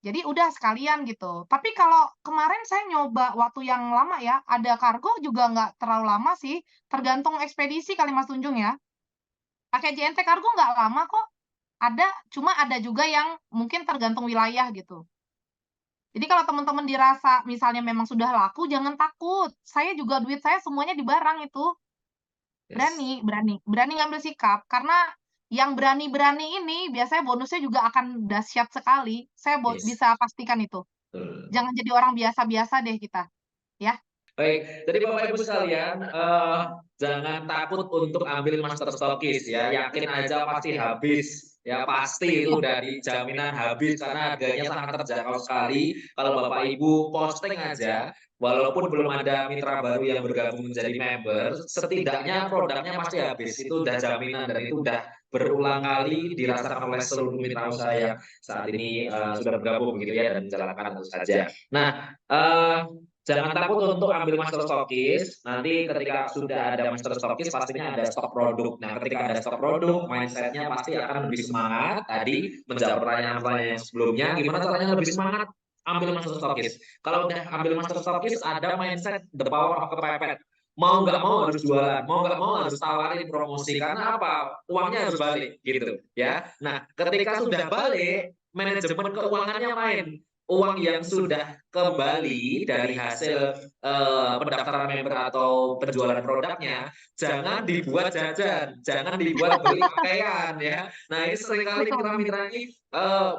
Jadi udah sekalian gitu. Tapi kalau kemarin saya nyoba waktu yang lama ya, ada kargo juga nggak terlalu lama sih, tergantung ekspedisi kali Mas Tunjung ya. Pakai JNT Kargo nggak lama kok, ada, cuma ada juga yang mungkin tergantung wilayah gitu. Jadi kalau teman-teman dirasa misalnya memang sudah laku, jangan takut. Saya juga duit saya semuanya di barang itu. Yes. Berani berani berani ngambil sikap, karena yang berani-berani ini biasanya bonusnya juga akan dahsyat sekali. Saya Yes. bisa pastikan itu. Betul. Jangan jadi orang biasa-biasa deh kita, ya. Baik, jadi Bapak Ibu sekalian, jangan takut untuk ambil master stokis ya, yakin aja pasti habis, ya pasti Iya, itu dari jaminan habis karena harganya sangat terjangkau sekali. Kalau Bapak Ibu posting aja, walaupun belum ada mitra baru yang bergabung menjadi member, setidaknya produknya pasti habis, itu udah jaminan dan itu udah berulang kali dirasakan oleh seluruh mitra usaha yang saat ini, sudah bergabung begitu ya dan menjalankan tentu saja. Nah, jangan takut untuk ambil master stokis, nanti ketika sudah ada master stokis pastinya ada stok produk. Nah, ketika ada stok produk, mindset-nya pasti akan lebih semangat. Tadi menjawab pertanyaan-pertanyaan yang sebelumnya, gimana caranya lebih semangat? Ambil master stokis. Kalau udah ambil master stokis, ada mindset the power of kepepet. Mau nggak mau harus jualan, mau nggak mau harus tawarin promosi. Karena apa? Uangnya harus balik, gitu ya. Nah, ketika sudah balik, manajemen keuangannya main. Uang yang sudah kembali dari hasil, pendaftaran member atau penjualan produknya, jangan dibuat jajan, jangan dibuat beli pakaian ya. Nah ini seringkali betul. mitra-mitra ini,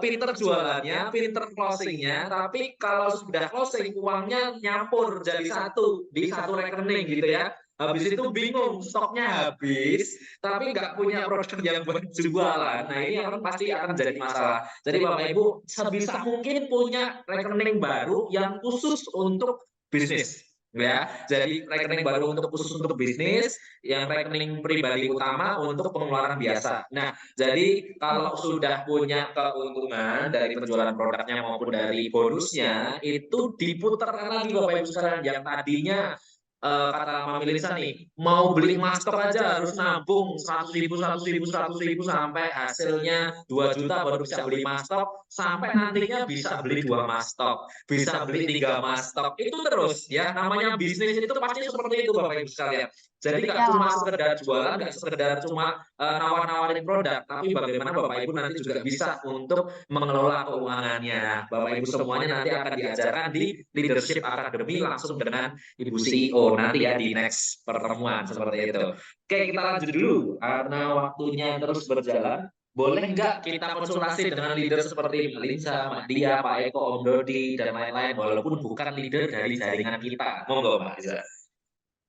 pinter jualannya, pinter closing-nya, tapi kalau sudah closing uangnya nyampur jadi satu, di satu rekening gitu ya. Habis itu bingung, stoknya habis, tapi nggak punya produk yang buat jualan. Nah ini akan pasti akan jadi masalah. Jadi Bapak Ibu sebisa mungkin punya rekening baru yang khusus untuk bisnis ya. Jadi rekening baru untuk khusus untuk bisnis, yang rekening pribadi utama untuk pengeluaran biasa. Nah, jadi kalau sudah punya keuntungan dari penjualan produknya maupun dari bonusnya, itu diputar lagi Bapak Ibu sekalian yang tadinya kata Mami Lisa nih, mau beli masker aja harus nabung 100.000, 100.000, 100.000 sampai hasilnya 2 juta baru bisa beli masker, sampai nantinya bisa beli 2 masker, bisa beli 3 masker, itu terus ya, namanya bisnis itu pasti seperti itu Bapak Ibu sekalian. Jadi nggak cuma Ya, sekedar jualan, nggak sekedar cuma nawar-nawarin produk, tapi bagaimana Bapak Ibu nanti juga bisa untuk mengelola keuangannya. Bapak Ibu semuanya nanti akan diajarkan di Leadership Academy langsung dengan Ibu CEO nanti ya di next pertemuan seperti itu. Oke, kita lanjut dulu karena waktunya terus berjalan. Boleh nggak kita konsultasi dengan leader seperti Mbak Linsa, Mbak Dia, Pak Eko, Om Dodi, dan lain-lain, walaupun bukan leader dari jaringan kita. Monggo, Mbak Linsa.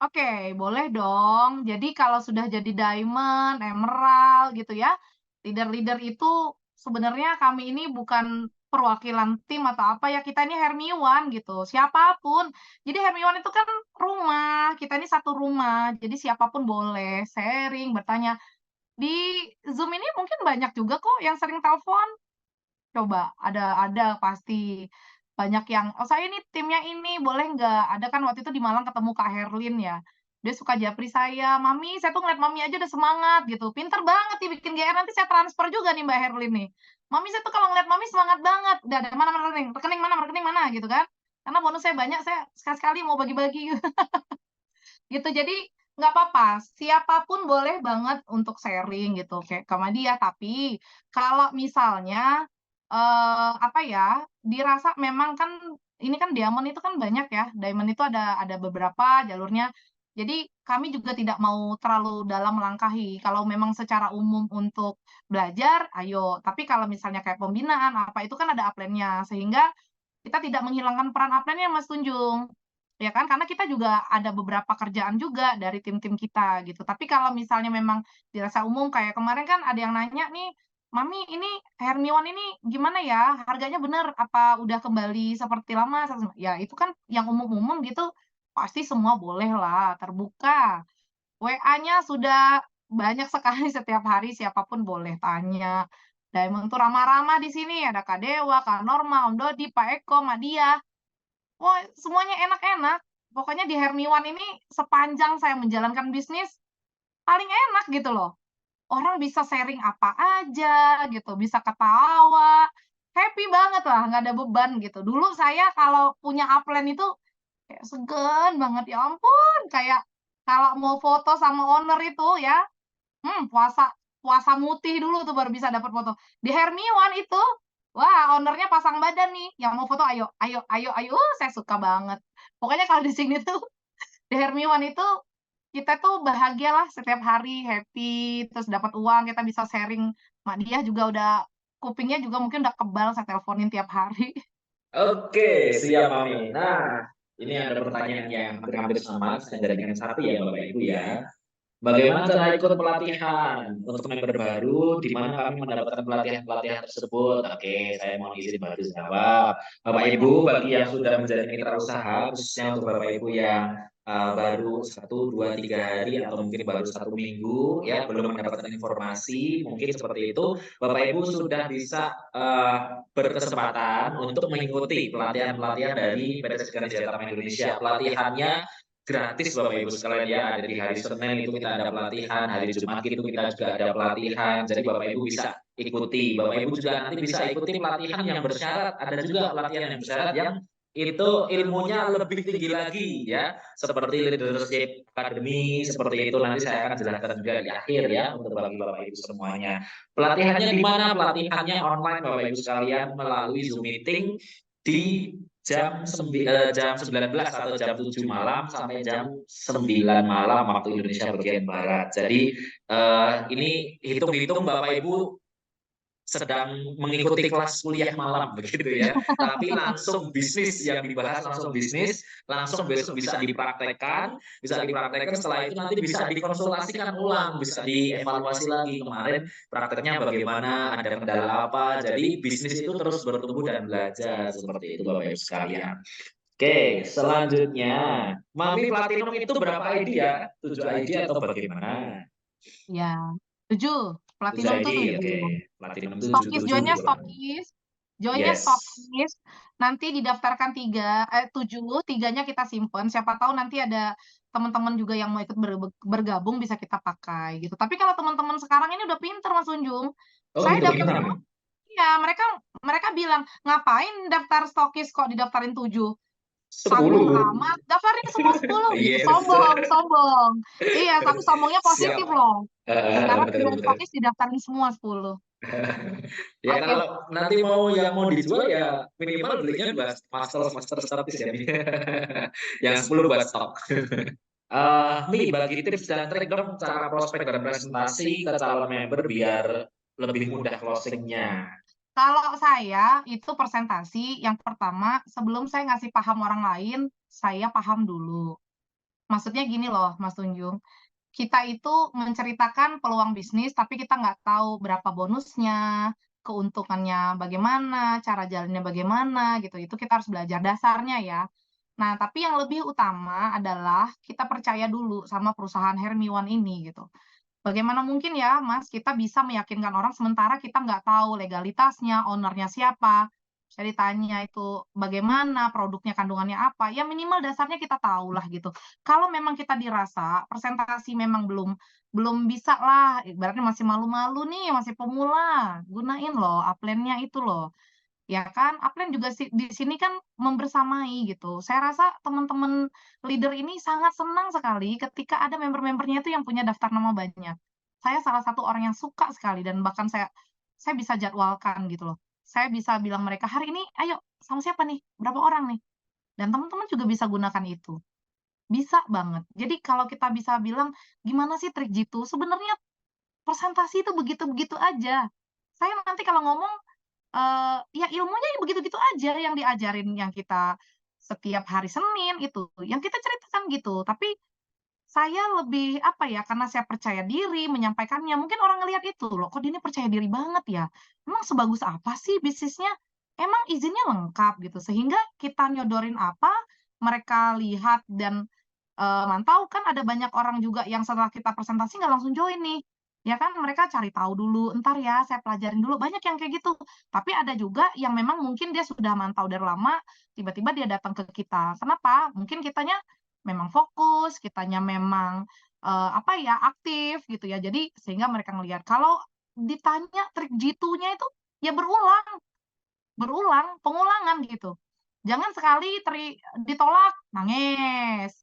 oke, boleh dong. Jadi kalau sudah jadi diamond, emerald gitu ya, leader-leader itu sebenarnya kami ini bukan perwakilan tim atau apa ya, kita ini Hermione gitu, siapapun. Jadi Hermione itu kan rumah, kita ini satu rumah, jadi siapapun boleh sharing, bertanya. Di Zoom ini mungkin banyak juga kok yang sering telepon. Coba, ada pasti. Banyak yang, "Oh saya ini timnya ini, boleh nggak?" Ada kan waktu itu di Malang ketemu Kak Herlin ya, dia suka japri saya, "Mami, saya tuh ngeliat Mami aja udah semangat," gitu. Pinter banget nih bikin GR, nanti saya transfer juga nih Mbak Herlin nih. "Mami, saya tuh kalau ngeliat Mami semangat banget." Udah ada, "Mana mana rekening mana?" Gitu kan. Karena bonus saya banyak, saya sekali-sekali mau bagi-bagi. Gitu, jadi nggak apa-apa, siapapun boleh banget untuk sharing gitu, kayak ke dia. Tapi kalau misalnya, apa ya, dirasa memang kan ini kan diamond itu kan banyak ya, diamond itu ada beberapa jalurnya. Jadi kami juga tidak mau terlalu dalam melangkahi. Kalau memang secara umum untuk belajar, ayo. Tapi kalau misalnya kayak pembinaan apa, itu kan ada upline-nya, sehingga kita tidak menghilangkan peran upline-nya Mas Tunjung. Ya kan, karena kita juga ada beberapa kerjaan juga dari tim-tim kita gitu. Tapi kalau misalnya memang dirasa umum kayak kemarin kan ada yang nanya nih, "Mami ini Hermione ini gimana ya? Harganya bener apa udah kembali seperti lama?" Ya itu kan yang umum-umum gitu, pasti semua bolehlah, terbuka. WA-nya sudah banyak sekali setiap hari, siapapun boleh tanya. Diamond tuh ramah-ramah di sini, ada Kak Dewa, Kak Norma, Om Dodi, Pak Eko, Madia. Wah, semuanya enak-enak. Pokoknya di Hermione ini sepanjang saya menjalankan bisnis, paling enak gitu loh. Orang bisa sharing apa aja gitu, bisa ketawa, happy banget lah, nggak ada beban gitu. Dulu saya kalau punya upline itu kayak segan banget, ya ampun, kayak kalau mau foto sama owner itu ya, puasa puasa mutih dulu tuh baru bisa dapat foto. Di Hermione itu, wah owner-nya pasang badan nih, yang mau foto ayo ayo ayo ayo, saya suka banget. Pokoknya kalau di sini tuh, di Hermione itu, kita tuh bahagialah setiap hari, happy, terus dapat uang, kita bisa sharing. Mak dia juga udah kupingnya juga mungkin udah kebal saya teleponin tiap hari. Oke, siap Mami. Nah, ini ada pertanyaan yang hampir-hampir sama, saya jadikan satu ya Bapak Ibu ya. Bagaimana cara ikut pelatihan untuk member baru, di mana kami mendapatkan pelatihan-pelatihan tersebut? Oke, saya mau izin bantu jawab. Bapak Ibu, bagi yang sudah menjadi mitra usaha, khususnya untuk Bapak Ibu yang baru 1, 2, 3 hari atau mungkin baru 1 minggu, ya belum mendapatkan informasi, mungkin seperti itu. Bapak Ibu sudah bisa berkesempatan untuk mengikuti pelatihan-pelatihan dari PT Segaran Jatama Indonesia. Pelatihannya gratis Bapak Ibu sekalian ya, ada di hari Senin itu kita ada pelatihan, hari Jumat itu kita juga ada pelatihan, jadi Bapak Ibu bisa ikuti. Bapak Ibu juga nanti bisa ikuti pelatihan yang bersyarat, ada juga pelatihan yang bersyarat yang itu ilmunya lebih tinggi lagi ya, seperti leadership academy, seperti itu nanti saya akan jelaskan juga di akhir ya untuk bagi Bapak Ibu semuanya. Pelatihannya di mana? Pelatihannya online Bapak Ibu sekalian melalui Zoom meeting di jam 19 atau jam 7 malam sampai jam 9 malam waktu Indonesia bagian barat. Jadi ini hitung-hitung Bapak Ibu sedang mengikuti kelas kuliah malam begitu ya. Tapi langsung bisnis yang dibahas langsung bisnis, langsung besok bisa dipraktekkan setelah itu nanti bisa dikonsultasikan ulang, bisa dievaluasi lagi kemarin prakteknya bagaimana, ada kendala apa. Jadi bisnis itu terus bertumbuh dan belajar seperti itu Bapak Ibu sekalian. Oke, selanjutnya, Mami Platinum itu berapa ID ya? 7 ID atau bagaimana? Ya, 7, 7 platinum tuh ID, 7. oke. Platinum 7, Stokis, 7 joinnya gitu kan. stokis, joinnya Yes. stokis, nanti didaftarkan 7, 3-nya kita simpen, siapa tahu nanti ada teman-teman juga yang mau ikut bergabung bisa kita pakai gitu. Tapi kalau teman-teman sekarang ini udah pinter Mas Unjung, Oh saya gitu daftarin pinter. iya, mereka mereka bilang, "Ngapain daftar stokis kok didaftarin 7? Sombong 10. amat, daftarin semua 10," gitu, Yes. sombong sombong. Iya, tapi sombongnya positif Siap. loh. Sekarang Betul, 9 betul. stokis didaftarin semua 10. Ya Oke. kalau nanti mau yang mau dijual ya minimal belinya buat master status ya Mi. Yang 10 buat stok. Mi bagi tips dan trik dong cara prospek dan presentasi ke calon member biar lebih mudah closingnya. Kalau saya itu presentasi, yang pertama sebelum saya ngasih paham orang lain, saya paham dulu. Maksudnya gini loh Mas Tunjung, kita itu menceritakan peluang bisnis, tapi kita nggak tahu berapa bonusnya, keuntungannya bagaimana, cara jalannya bagaimana gitu, itu kita harus belajar dasarnya ya. Nah, tapi yang lebih utama adalah kita percaya dulu sama perusahaan Hermione ini gitu. Bagaimana mungkin ya, Mas, kita bisa meyakinkan orang sementara kita nggak tahu legalitasnya, owner-nya siapa, saya ditanya itu bagaimana, produknya kandungannya apa, ya minimal dasarnya kita tahulah gitu. Kalau memang kita dirasa presentasi memang belum bisa lah, ibaratnya masih malu-malu nih, masih pemula, gunain loh upline-nya itu loh. Ya kan, upline juga di sini kan membersamai gitu. Saya rasa teman-teman leader ini sangat senang sekali ketika ada member-membernya itu yang punya daftar nama banyak. Saya salah satu orang yang suka sekali dan bahkan saya bisa jadwalkan gitu loh. Saya bisa bilang mereka, "Hari ini ayo sama siapa nih? Berapa orang nih?" Dan teman-teman juga bisa gunakan itu. Bisa banget. Jadi kalau kita bisa bilang, "Gimana sih trik jitu?" Sebenarnya presentasi itu begitu-begitu aja. Saya nanti kalau ngomong ya ilmunya ya begitu-gitu aja yang diajarin yang kita setiap hari Senin itu, yang kita ceritakan gitu. Tapi saya lebih, apa ya, karena saya percaya diri menyampaikannya, mungkin orang ngelihat itu, "Loh kok dia ini percaya diri banget ya? Emang sebagus apa sih bisnisnya? Emang izinnya lengkap?" Gitu. Sehingga kita nyodorin apa, mereka lihat dan mantau kan ada banyak orang juga yang setelah kita presentasi nggak langsung join nih, ya kan mereka cari tahu dulu, "Entar ya saya pelajarin dulu," banyak yang kayak gitu. Tapi ada juga yang memang mungkin dia sudah mantau dari lama, tiba-tiba dia datang ke kita. Kenapa? Mungkin kitanya memang fokus, kitanya memang, apa ya, aktif gitu ya, jadi sehingga mereka ngelihat. Kalau ditanya trik jitu-nya itu, ya berulang berulang, pengulangan gitu. Jangan sekali ditolak, nangis.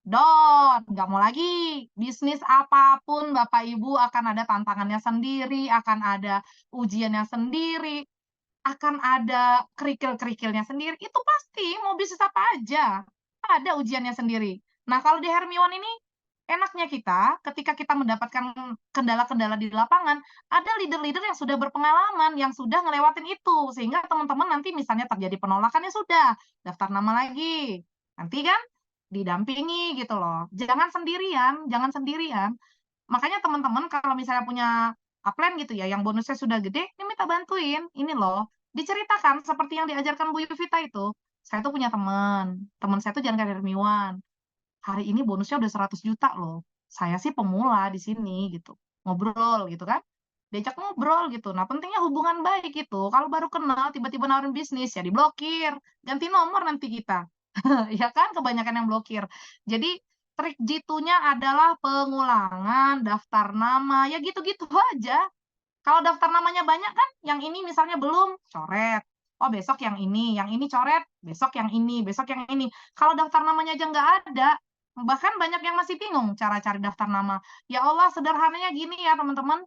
Nggak mau lagi. Bisnis apapun Bapak Ibu akan ada tantangannya sendiri, akan ada ujiannya sendiri, akan ada kerikil-kerikilnya sendiri, itu pasti mau bisnis apa aja, ada ujiannya sendiri. Nah, kalau di Hermione ini, enaknya kita ketika kita mendapatkan kendala-kendala di lapangan, ada leader-leader yang sudah berpengalaman, yang sudah ngelewatin itu, sehingga teman-teman nanti misalnya terjadi penolakan, ya sudah, daftar nama lagi. Nanti kan didampingi gitu loh, jangan sendirian jangan sendirian. Makanya teman-teman kalau misalnya punya upline gitu ya, yang bonusnya sudah gede, ini minta bantuin, ini loh, diceritakan seperti yang diajarkan Bu Yuvita itu, "Saya tuh punya teman, teman saya tuh jangan kayak Hermione, hari ini bonusnya udah 100 juta loh, saya sih pemula di sini," gitu. Ngobrol gitu kan, diajak ngobrol gitu. Nah pentingnya hubungan baik itu, kalau baru kenal tiba-tiba nawarin bisnis, ya diblokir, ganti nomor nanti kita. Ya kan kebanyakan yang blokir. Jadi trik jitunya adalah pengulangan daftar nama, ya gitu-gitu aja. Kalau daftar namanya banyak kan, yang ini misalnya belum, coret. Oh besok yang ini coret, besok yang ini, besok yang ini. Kalau daftar namanya aja nggak ada, bahkan banyak yang masih bingung cara cari daftar nama. Ya Allah sederhananya gini ya teman-teman,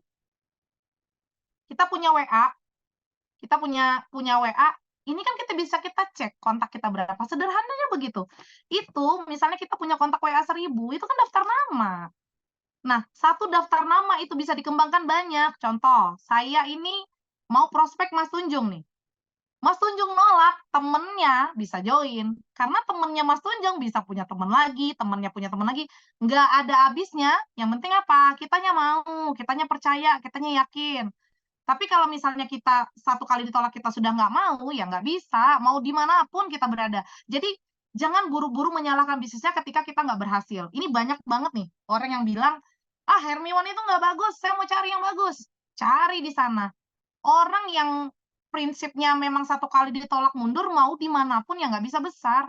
kita punya WA, kita punya WA, ini kan kita bisa cek kontak kita berapa, sederhananya begitu. Itu misalnya kita punya kontak WA 1.000, itu kan daftar nama. Nah, satu daftar nama itu bisa dikembangkan banyak. Contoh, saya ini mau prospek Mas Tunjung nih. Mas Tunjung nolak, temennya bisa join. Karena temennya Mas Tunjung bisa punya temen lagi, temennya punya temen lagi. Nggak ada habisnya, yang penting apa? Kitanya mau, kitanya percaya, kitanya yakin. Tapi kalau misalnya kita satu kali ditolak kita sudah nggak mau, ya nggak bisa, mau di mana pun kita berada. Jadi jangan buru-buru menyalahkan bisnisnya ketika kita nggak berhasil. Ini banyak banget nih orang yang bilang, "Ah, Hermione itu nggak bagus, saya mau cari yang bagus." Cari di sana. Orang yang prinsipnya memang satu kali ditolak mundur, mau di mana pun ya nggak bisa besar.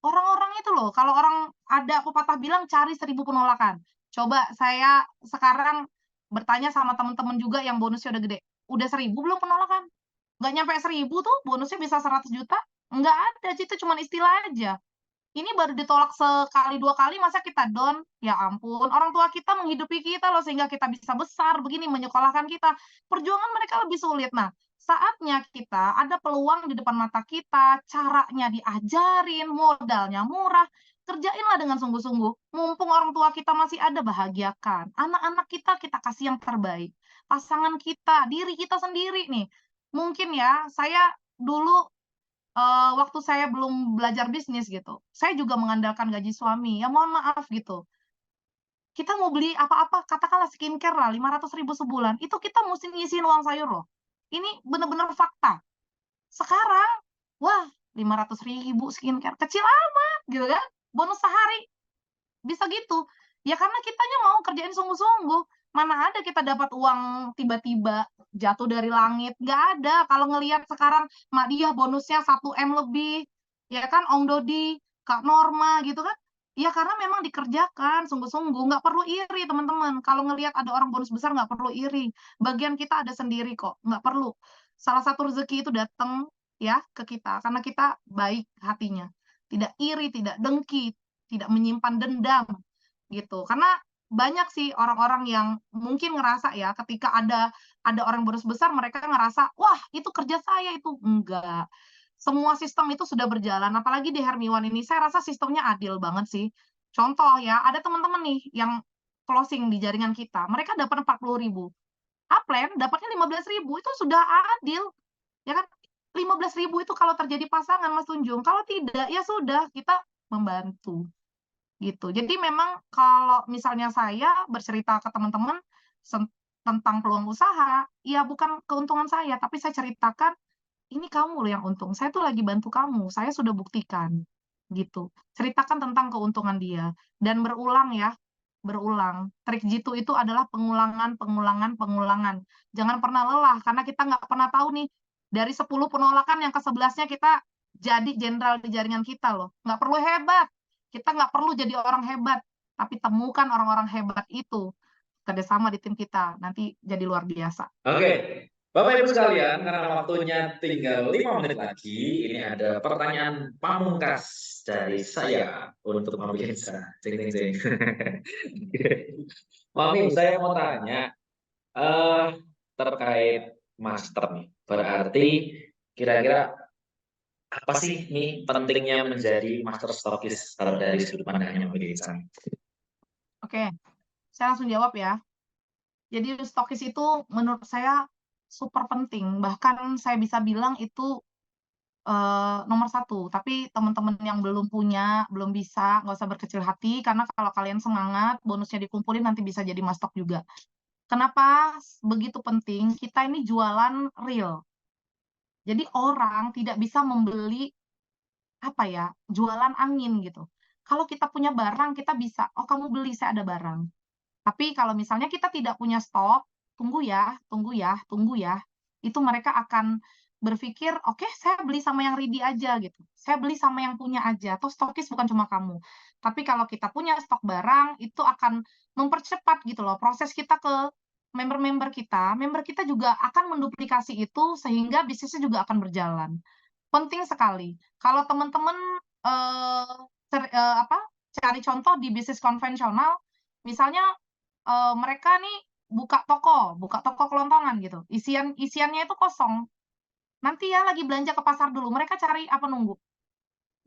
Orang-orang itu loh, kalau orang ada pepatah bilang, "Cari 1.000 penolakan." Coba saya sekarang bertanya sama temen-temen juga yang bonusnya udah gede, "Udah 1.000 belum penolakan?" Nggak nyampe 1.000 tuh bonusnya bisa 100 juta, nggak ada, itu cuman istilah aja. Ini baru ditolak sekali, 2 kali masa kita down? Ya ampun, orang tua kita menghidupi kita loh sehingga kita bisa besar begini, menyekolahkan kita. Perjuangan mereka lebih sulit. Nah, saatnya kita ada peluang di depan mata kita, caranya diajarin, modalnya murah, kerjainlah dengan sungguh-sungguh. Mumpung orang tua kita masih ada, bahagiakan. Anak-anak kita, kita kasih yang terbaik. Pasangan kita, diri kita sendiri nih. Mungkin ya, saya dulu waktu saya belum belajar bisnis gitu, saya juga mengandalkan gaji suami, ya mohon maaf gitu. Kita mau beli apa-apa, katakanlah skincare lah 500.000 sebulan, itu kita musti nyisihin uang sayur loh. Ini bener-bener fakta. Sekarang, wah 500.000 skincare, kecil amat gitu kan, bonus sehari, bisa gitu. Ya karena kitanya mau kerjain sungguh-sungguh, mana ada kita dapat uang tiba-tiba jatuh dari langit, nggak ada. Kalau ngelihat sekarang Mak Diah bonusnya 1 M lebih, ya kan, Om Dodi, Kak Norma gitu kan, ya karena memang dikerjakan sungguh-sungguh, nggak perlu iri teman-teman. Kalau ngelihat ada orang bonus besar nggak perlu iri, bagian kita ada sendiri kok, nggak perlu. Salah satu rezeki itu datang ya ke kita karena kita baik hatinya, tidak iri, tidak dengki, tidak menyimpan dendam gitu. Karena banyak sih orang-orang yang mungkin ngerasa ya ketika ada orang bonus besar mereka ngerasa, "Wah, itu kerja saya itu." Enggak. Semua sistem itu sudah berjalan, apalagi di Hermione ini saya rasa sistemnya adil banget sih. Contoh ya, ada teman-teman nih yang closing di jaringan kita, mereka dapat 40.000. Upline dapatnya 15.000, itu sudah adil. Ya kan, 15.000 itu kalau terjadi pasangan Mas Tunjung, kalau tidak ya sudah kita membantu, gitu. Jadi memang kalau misalnya saya bercerita ke teman-teman tentang peluang usaha, ya bukan keuntungan saya, tapi saya ceritakan, "Ini kamu loh yang untung, saya tuh lagi bantu kamu, saya sudah buktikan." Gitu. Ceritakan tentang keuntungan dia dan berulang ya, berulang. Trik jitu itu adalah pengulangan pengulangan pengulangan. Jangan pernah lelah karena kita nggak pernah tahu nih, dari 10 penolakan yang ke-11-nya kita jadi jenderal di jaringan kita loh. Nggak perlu hebat, kita nggak perlu jadi orang hebat, tapi temukan orang-orang hebat itu, kerjasama di tim kita, nanti jadi luar biasa. Oke, Bapak Ibu sekalian, karena waktunya tinggal 5 menit lagi, ini ada pertanyaan pamungkas dari saya untuk Mami Lisa. Cing, cing, cing. Mami, saya mau tanya eh terkait master nih. Berarti kira-kira apa sih nih pentingnya menjadi master stokis kalau dari sudut pandangnya Mami Lisa? Oke, saya langsung jawab ya. Jadi stokis itu menurut saya super penting, bahkan saya bisa bilang itu nomor satu. Tapi teman-teman yang belum punya, belum bisa, nggak usah berkecil hati, karena kalau kalian semangat, bonusnya dikumpulin nanti bisa jadi mastok juga. Kenapa begitu penting? Kita ini jualan real. Jadi orang tidak bisa membeli, apa ya, jualan angin gitu. Kalau kita punya barang, kita bisa, "Oh kamu beli, saya ada barang." Tapi kalau misalnya kita tidak punya stok, tunggu ya tunggu ya tunggu ya, itu mereka akan berpikir, "Oke, saya beli sama yang ready aja," gitu. "Saya beli sama yang punya aja, toh stokis bukan cuma kamu." Tapi kalau kita punya stok barang, itu akan mempercepat gitu loh proses kita ke member kita juga akan menduplikasi itu sehingga bisnisnya juga akan berjalan. Penting sekali. Kalau teman-teman, eee, apa, cari contoh di bisnis konvensional, misalnya mereka nih buka toko kelontongan gitu, isiannya itu kosong. Nanti ya lagi belanja ke pasar dulu, mereka cari apa nunggu?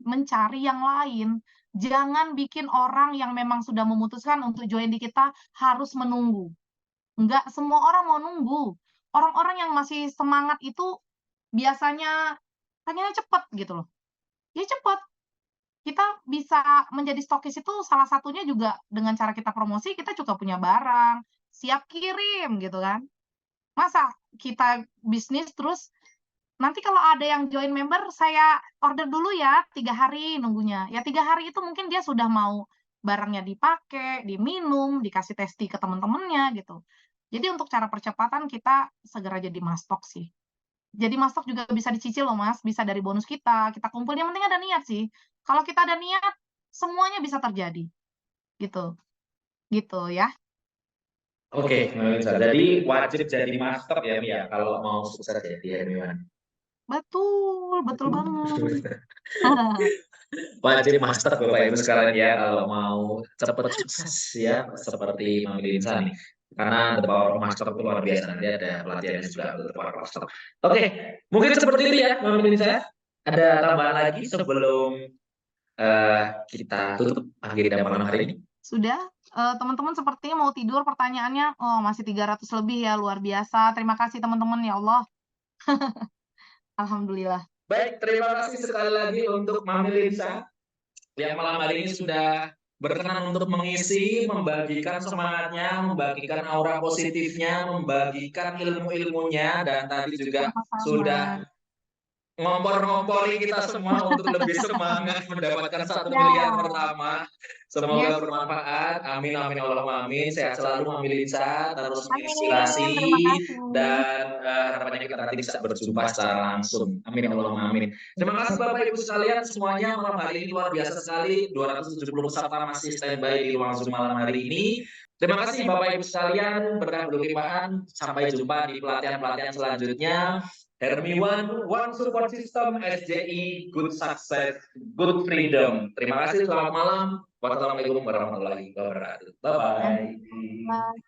Mencari yang lain. Jangan bikin orang yang memang sudah memutuskan untuk join di kita harus menunggu. Enggak semua orang mau nunggu. Orang-orang yang masih semangat itu biasanya pengennya cepet gitu loh. Ya cepet, kita bisa menjadi stokis itu salah satunya juga dengan cara kita promosi, kita juga punya barang, siap kirim gitu kan. Masa kita bisnis terus, nanti kalau ada yang join member saya order dulu ya 3 hari nunggunya. Ya 3 hari itu mungkin dia sudah mau barangnya dipakai, diminum, dikasih testi ke temen-temennya gitu. Jadi untuk cara percepatan kita segera jadi mastok sih. Jadi mastok juga bisa dicicil loh Mas, bisa dari bonus kita kumpulin, yang penting ada niat sih. Kalau kita ada niat, semuanya bisa terjadi, gitu. Gitu ya. Oke, Mami Lisa. Jadi wajib jadi master ya, Mi ya, kalau mau sukses ya di Hermione. Betul, betul banget. Wajib master Bapak Ibu sekalian ya kalau mau cepat sukses ya seperti Mami Lisa nih. Karena the power of master itu luar biasa. Nanti ada pelatihannya juga the power of master. Oke, mungkin seperti itu ya Mami Lisa. Ada tambahan lagi sebelum kita tutup akhir malam hari ini? Sudah, teman-teman sepertinya mau tidur pertanyaannya, oh masih 300 lebih ya, luar biasa. Terima kasih teman-teman, ya Allah. Alhamdulillah. Baik, terima kasih sekali lagi untuk Mami Lisa yang malam hari ini sudah berkenan untuk mengisi, membagikan semangatnya, membagikan aura positifnya, membagikan ilmu-ilmunya, dan tadi juga sudah Sama-sama. ngompor-ngompori kita semua untuk lebih semangat mendapatkan 1 miliar Ya, pertama. iya Semoga sih. bermanfaat. Amin amin Allahumma amin. Sehat selalu Mami Linsa, terus Amin, menginspirasi terima kasih. dan harapannya kita nanti bisa berjumpa secara langsung. Amin Allahumma amin. Terima kasih Bapak Ibu sekalian semuanya, malam hari ini luar biasa sekali. 270 peserta masih standby di ruang Zoom malam hari ini. Terima kasih Bapak Ibu sekalian, berkah berlimpahan. Sampai jumpa di pelatihan-pelatihan selanjutnya. Hermi One Support System SJI Good Success Good Freedom. Terima kasih, selamat malam. Wassalamualaikum warahmatullahi wabarakatuh. Bye bye. Waalaikumsalam.